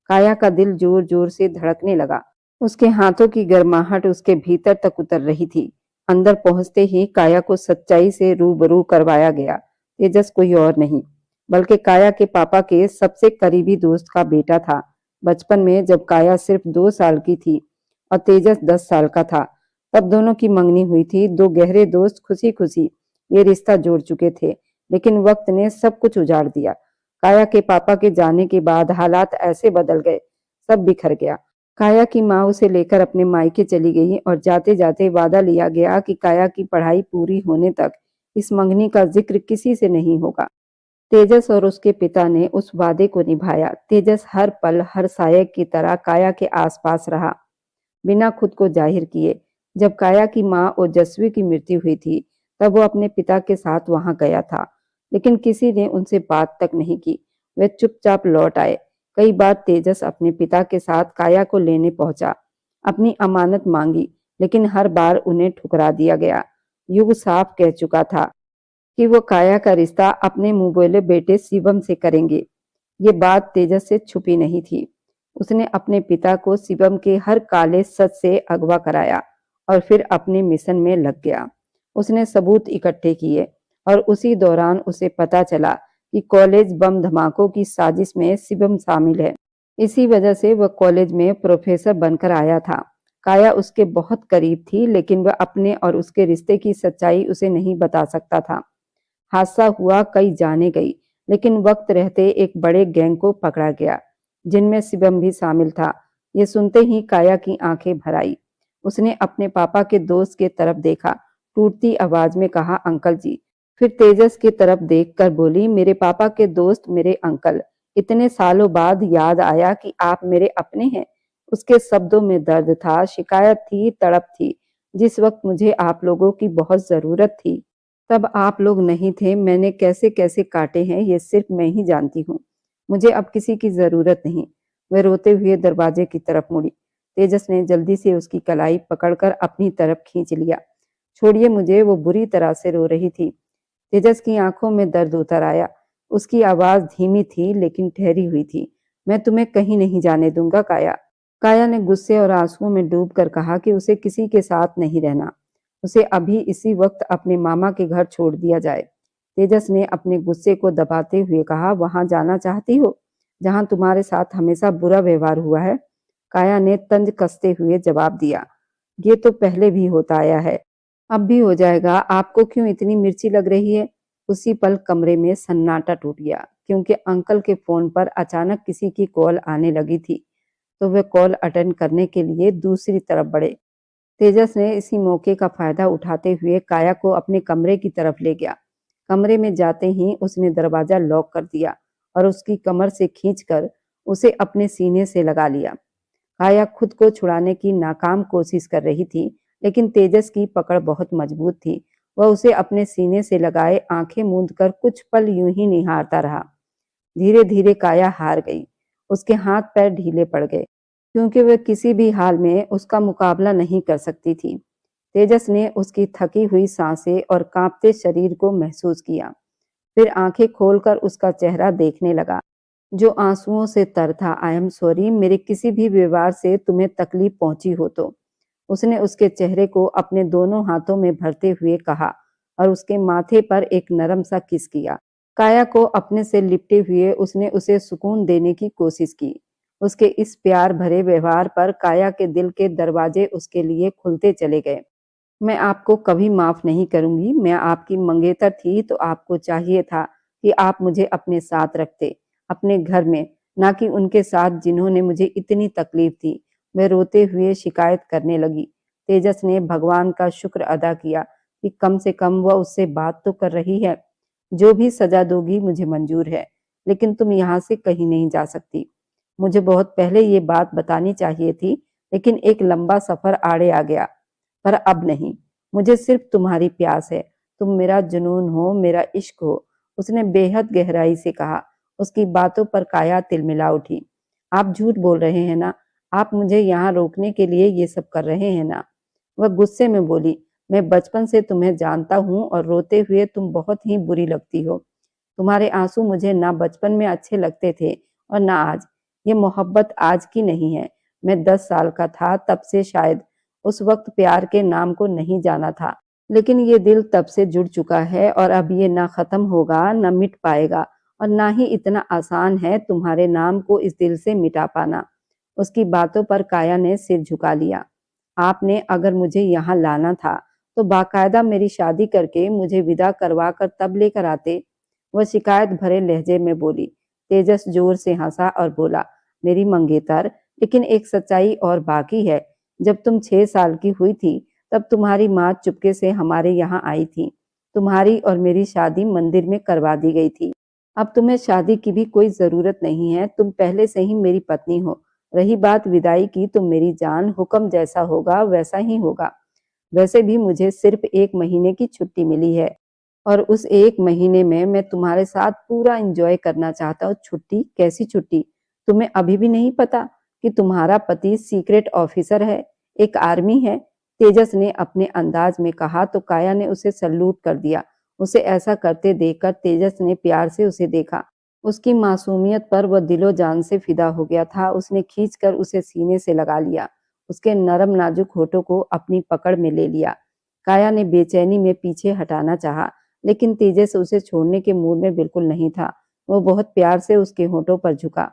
काया का दिल जोर जोर से धड़कने लगा। उसके हाथों की गर्माहट उसके भीतर तक उतर रही थी। अंदर पहुंचते ही काया को सच्चाई से रूबरू करवाया गया। तेजस कोई और नहीं, बल्कि काया के पापा के सबसे करीबी दोस्त का बेटा था। बचपन में जब काया सिर्फ 2 साल की थी और तेजस 10 साल का था, तब दोनों की मंगनी हुई थी। दो गहरे दोस्त खुशी खुशी ये रिश्ता जोड़ चुके थे, लेकिन वक्त ने सब कुछ उजाड़ दिया। काया के पापा के जाने के बाद हालात ऐसे बदल गए, सब बिखर गया। काया की माँ उसे लेकर अपने मायके चली गई और जाते जाते वादा लिया गया कि काया की पढ़ाई पूरी होने तक इस मंगनी का जिक्र किसी से नहीं होगा। तेजस और उसके पिता ने उस वादे को निभाया। तेजस हर पल हर सहायक की तरह काया के आसपास रहा, बिना खुद को जाहिर किए। जब काया की माँ ओजस्वी की मृत्यु हुई थी, तब वो अपने पिता के साथ वहां गया था, लेकिन किसी ने उनसे बात तक नहीं की। वे चुपचाप लौट आए। कई बार तेजस अपने पिता के साथ काया को लेने पहुंचा, अपनी अमानत मांगी, लेकिन हर बार उन्हें ठुकरा दिया गया। युग साफ कह चुका था कि वो काया का रिश्ता अपने मुंह बोले बेटे शिवम से करेंगे। ये बात तेजस से छुपी नहीं थी। उसने अपने पिता को शिवम के हर काले सच से अगवा कराया और फिर अपने मिशन में लग गया। उसने सबूत इकट्ठे किए और उसी दौरान उसे पता चला कि कॉलेज बम धमाकों की साजिश में शिवम शामिल है। इसी वजह से वह कॉलेज में प्रोफेसर बनकर आया था। काया उसके बहुत करीब थी, लेकिन वह अपने और उसके रिश्ते की सच्चाई उसे नहीं बता सकता था। हादसा हुआ, कई जाने गई, लेकिन वक्त रहते एक बड़े गैंग को पकड़ा गया, जिनमें शिवम भी शामिल था। ये सुनते ही काया की आंखें भर आई। उसने अपने पापा के दोस्त के तरफ देखा, टूटती आवाज में कहा, अंकल जी। फिर तेजस की तरफ देखकर बोली, मेरे पापा के दोस्त, मेरे अंकल। इतने सालों बाद याद आया कि आप मेरे अपने हैं। उसके शब्दों में दर्द था, शिकायत थी, तड़प थी। जिस वक्त मुझे आप लोगों की बहुत जरूरत थी, तब आप लोग नहीं थे। मैंने कैसे कैसे काटे हैं, ये सिर्फ मैं ही जानती हूँ। मुझे अब किसी की जरूरत नहीं। वह रोते हुए दरवाजे की तरफ मुड़ी। तेजस ने जल्दी से उसकी कलाई पकड़कर अपनी तरफ खींच लिया। छोड़िए मुझे, वो बुरी तरह से रो रही थी। तेजस की आंखों में दर्द उतर आया। उसकी आवाज धीमी थी, लेकिन ठहरी हुई थी। मैं तुम्हें कहीं नहीं जाने दूंगा, काया। काया ने गुस्से और आंसुओं में डूबकर कहा कि उसे किसी के साथ नहीं रहना। उसे अभी इसी वक्त अपने मामा के घर छोड़ दिया जाए। तेजस ने अपने गुस्से को दबाते हुए कहा, वहां जाना चाहती हो जहां तुम्हारे साथ हमेशा बुरा व्यवहार हुआ है? काया ने तंज कसते हुए जवाब दिया, ये तो पहले भी होता आया है, अब भी हो जाएगा। आपको क्यों इतनी मिर्ची लग रही है? उसी पल कमरे में सन्नाटा टूट गया, क्योंकि अंकल के फोन पर अचानक किसी की कॉल आने लगी थी। तो वे कॉल अटेंड करने के लिए दूसरी तरफ बढ़े। तेजस ने इसी मौके का फायदा उठाते हुए काया को अपने कमरे की तरफ ले गया। कमरे में जाते ही उसने दरवाजा लॉक कर दिया और उसकी कमर से खींचकर उसे अपने सीने से लगा लिया। काया खुद को छुड़ाने की नाकाम कोशिश कर रही थी, लेकिन तेजस की पकड़ बहुत मजबूत थी। वह उसे अपने सीने से लगाए आंखें मूंद कर कुछ पल यूं ही निहारता रहा। धीरे धीरे काया हार गई। उसके हाथ पैर ढीले पड़ गए, क्योंकि वह किसी भी हाल में उसका मुकाबला नहीं कर सकती थी। तेजस ने उसकी थकी हुई सांसें और कांपते शरीर को महसूस किया। फिर आंखें खोलकर उसका चेहरा देखने लगा, जो आंसुओं से तर था। आई एम सॉरी, मेरे किसी भी व्यवहार से तुम्हें तकलीफ पहुंची हो तो। उसने उसके चेहरे को अपने दोनों हाथों में भरते हुए कहा और उसके माथे पर एक नरम सा किस किया। काया को अपने से लिपटे हुए उसने उसे सुकून देने की कोशिश की। उसके इस प्यार भरे व्यवहार पर काया के दिल के दरवाजे उसके लिए खुलते चले गए। मैं आपको कभी माफ नहीं करूंगी। मैं आपकी मंगेतर थी तो आपको चाहिए था कि आप मुझे अपने साथ रखते, अपने घर में, ना कि उनके साथ जिन्होंने मुझे इतनी तकलीफ दी। वह रोते हुए शिकायत करने लगी। तेजस ने भगवान का शुक्र अदा किया कि कम से कम वह उससे बात तो कर रही है। जो भी सजा दोगी मुझे मंजूर है, लेकिन तुम यहाँ से कहीं नहीं जा सकती। मुझे बहुत पहले ये बात बतानी चाहिए थी, लेकिन एक लंबा सफर आड़े आ गया। पर अब नहीं, मुझे सिर्फ तुम्हारी प्यास है। तुम मेरा जुनून हो, मेरा इश्क हो। उसने बेहद गहराई से कहा। उसकी बातों पर काया तिलमिला उठी। आप झूठ बोल रहे हैं ना? आप मुझे यहाँ रोकने के लिए ये सब कर रहे हैं ना? वह गुस्से में बोली, मैं बचपन से तुम्हें जानता हूँ और रोते हुए तुम बहुत ही बुरी लगती हो। तुम्हारे आंसू मुझे ना बचपन में अच्छे लगते थे और ना आज। ये मोहब्बत आज की नहीं है। मैं 10 साल का था तब से शायद उस वक्त प्यार के नाम को नहीं जाना था। लेकिन ये दिल तब से जुड़ चुका है और अब ये ना खत्म होगा, ना मिट पाएगा और ना ही इतना आसान है तुम्हारे नाम को इस दिल से मिटा पाना। उसकी बातों पर काया ने सिर झुका लिया। आपने अगर मुझे यहाँ लाना था, तो बाकायदा मेरी शादी करके मुझे विदा करवा कर तब लेकर आते। वह शिकायत भरे लहजे में बोली। तेजस जोर से हंसा और बोला, मेरी मंगेतर, लेकिन एक सच्चाई और बाकी है। जब तुम 6 साल की हुई थी, तब तुम्हारी माँ चुपके से हमारे यहाँ आई थी। तुम्हारी और मेरी शादी मंदिर में करवा दी गई थी। अब तुम्हें शादी की भी कोई जरूरत नहीं है, तुम पहले से ही मेरी पत्नी हो। रही बात विदाई की, तो मेरी जान, हुक्म जैसा होगा वैसा ही होगा। वैसे भी मुझे सिर्फ 1 महीने की छुट्टी मिली है और उस 1 महीने में मैं तुम्हारे साथ पूरा एंजॉय करना चाहता हूँ। छुट्टी? कैसी छुट्टी? तुम्हें अभी भी नहीं पता कि तुम्हारा पति सीक्रेट ऑफिसर है, एक आर्मी है? तेजस ने अपने अंदाज में कहा तो काया ने उसे सल्यूट कर दिया। उसे ऐसा करते देखकर तेजस ने प्यार से उसे देखा। उसकी मासूमियत पर वह दिलो जान से फिदा हो गया था। उसने खींचकर उसे सीने से लगा लिया, उसके नरम नाजुक होठों को अपनी पकड़ में ले लिया। काया ने बेचैनी में पीछे हटाना चाहा, लेकिन तेजस उसे छोड़ने के मूड में बिल्कुल नहीं था। वो बहुत प्यार से उसके होठों पर झुका।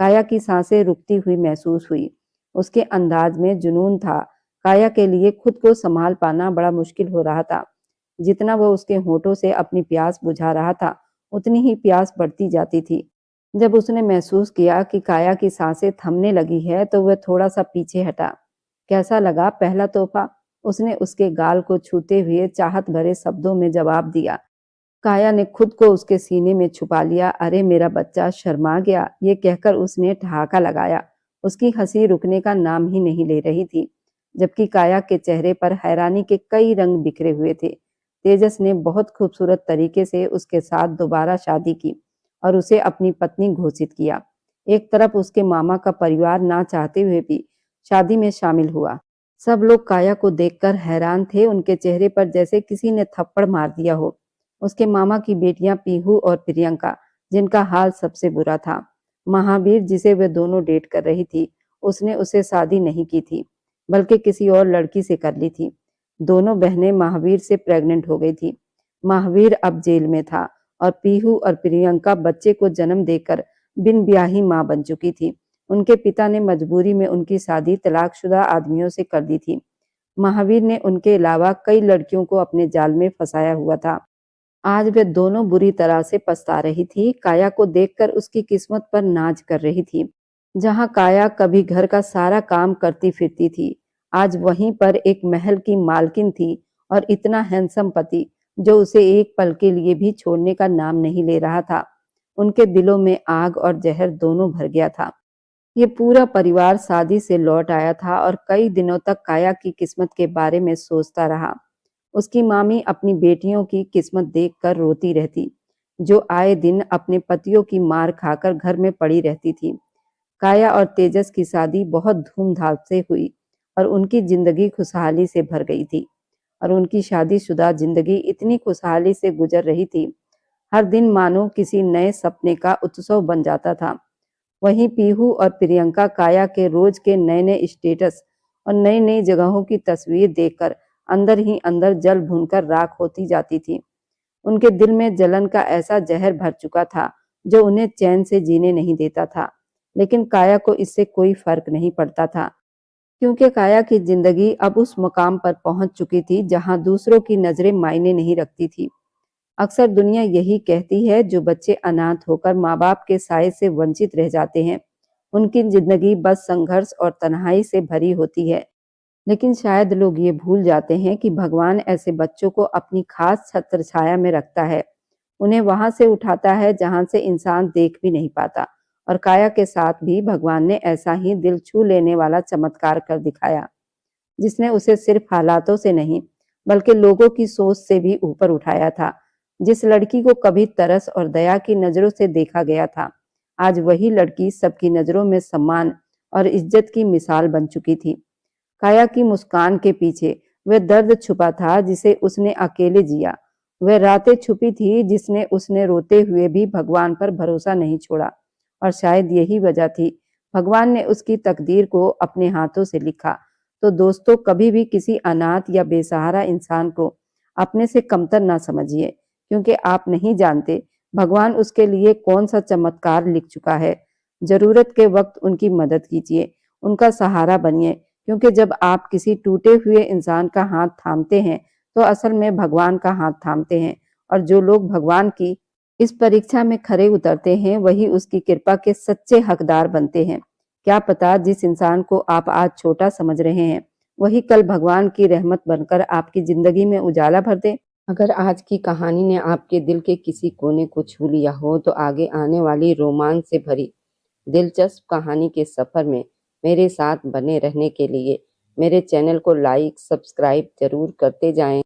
काया की सांसें रुकती हुई महसूस हुई। उसके अंदाज में जुनून था। काया के लिए खुद को संभाल पाना बड़ा मुश्किल हो रहा था। जितना वह उसके होठों से अपनी प्यास बुझा रहा था, उतनी ही प्यास बढ़ती जाती थी। जब उसने महसूस किया कि काया की सांसें थमने लगी है, तो वह थोड़ा सा पीछे हटा। कैसा लगा पहला तोहफा? उसने उसके गाल को छूते हुए चाहत भरे शब्दों में जवाब दिया। काया ने खुद को उसके सीने में छुपा लिया। अरे मेरा बच्चा शर्मा गया, ये कहकर उसने ठहाका लगाया। उसकी हंसी रुकने का नाम ही नहीं ले रही थी, जबकि काया के चेहरे पर हैरानी के कई रंग बिखरे हुए थे। तेजस ने बहुत खूबसूरत तरीके से उसके साथ दोबारा शादी की और उसे अपनी पत्नी घोषित किया। एक तरफ उसके मामा का परिवार ना चाहते हुए भी शादी में शामिल हुआ। सब लोग काया को देखकर हैरान थे। उनके चेहरे पर जैसे किसी ने थप्पड़ मार दिया हो। उसके मामा की बेटियां पीहू और प्रियंका, जिनका हाल सबसे बुरा था। महावीर, जिसे वे दोनों डेट कर रही थी, उसने उसे शादी नहीं की थी, बल्कि किसी और लड़की से कर ली थी। दोनों बहनें महावीर से प्रेग्नेंट हो गई थी। महावीर अब जेल में था और पीहू और प्रियंका बच्चे को जन्म देकर बिन ब्याही मां बन चुकी थी। उनके पिता ने मजबूरी में उनकी शादी तलाकशुदा आदमियों से कर दी थी। महावीर ने उनके अलावा कई लड़कियों को अपने जाल में फंसाया हुआ था। आज वे दोनों बुरी तरह से पछता रही थी। काया को देखकर उसकी किस्मत पर नाज कर रही थी। जहां काया कभी घर का सारा काम करती फिरती थी, आज वहीं पर एक महल की मालकिन थी और इतना हैंडसम पति, जो उसे एक पल के लिए भी छोड़ने का नाम नहीं ले रहा था। उनके दिलों में आग और जहर दोनों भर गया था। ये पूरा परिवार शादी से लौट आया था और कई दिनों तक काया की किस्मत के बारे में सोचता रहा। उसकी मामी अपनी बेटियों की किस्मत देखकर रोती रहती, जो आए दिन अपने पतियों की मार खाकर घर में पड़ी रहती थी। काया और तेजस की शादी बहुत धूमधाम से हुई और उनकी जिंदगी खुशहाली से भर गई थी। और उनकी शादीशुदा जिंदगी इतनी खुशहाली से गुजर रही थी, हर दिन मानो किसी नए सपने का उत्सव बन जाता था। वहीं पीहू और प्रियंका काया के रोज के नए नए स्टेटस और नई नई जगहों की तस्वीर देखकर अंदर ही अंदर जल भूनकर राख होती जाती थी। उनके दिल में जलन का ऐसा जहर भर चुका था, जो उन्हें चैन से जीने नहीं देता था। लेकिन काया को इससे कोई फर्क नहीं पड़ता था, क्योंकि काया की जिंदगी अब उस मुकाम पर पहुंच चुकी थी जहां दूसरों की नजरें मायने नहीं रखती थी। अक्सर दुनिया यही कहती है, जो बच्चे अनाथ होकर माँ बाप के साये से वंचित रह जाते हैं, उनकी जिंदगी बस संघर्ष और तन्हाई से भरी होती है। लेकिन शायद लोग ये भूल जाते हैं कि भगवान ऐसे बच्चों को अपनी खास छत्र छाया में रखता है। उन्हें वहां से उठाता है जहां से इंसान देख भी नहीं पाता। और काया के साथ भी भगवान ने ऐसा ही दिल छू लेने वाला चमत्कार कर दिखाया, जिसने उसे सिर्फ हालातों से नहीं, बल्कि लोगों की सोच से भी ऊपर उठाया था। जिस लड़की को कभी तरस और दया की नजरों से देखा गया था, आज वही लड़की सबकी नजरों में सम्मान और इज्जत की मिसाल बन चुकी थी। काया की मुस्कान के पीछे वह दर्द छुपा था जिसे उसने अकेले जिया। वह रातें छुपी थी जिसने उसने रोते हुए भी भगवान पर भरोसा नहीं छोड़ा। और शायद यही वजह थी भगवान ने उसकी तकदीर को अपने हाथों से लिखा। तो दोस्तों, कभी भी किसी अनाथ या बेसहारा इंसान को अपने से कमतर ना समझिए, क्योंकि आप नहीं जानते भगवान उसके लिए कौन सा चमत्कार लिख चुका है। जरूरत के वक्त उनकी मदद कीजिए, उनका सहारा बनिए, क्योंकि जब आप किसी टूटे हुए इंसान का हाथ थामते हैं तो असल में भगवान का हाथ थामते हैं। और जो लोग भगवान की इस परीक्षा में खरे उतरते हैं वही उसकी कृपा के सच्चे हकदार बनते हैं। क्या पता जिस इंसान को आप आज छोटा समझ रहे हैं वही कल भगवान की रहमत बनकर आपकी जिंदगी में उजाला भर दे। अगर आज की कहानी ने आपके दिल के किसी कोने को छू लिया हो तो आगे आने वाली रोमांच से भरी दिलचस्प कहानी के सफर में मेरे साथ बने रहने के लिए मेरे चैनल को लाइक सब्सक्राइब जरूर करते जाएं।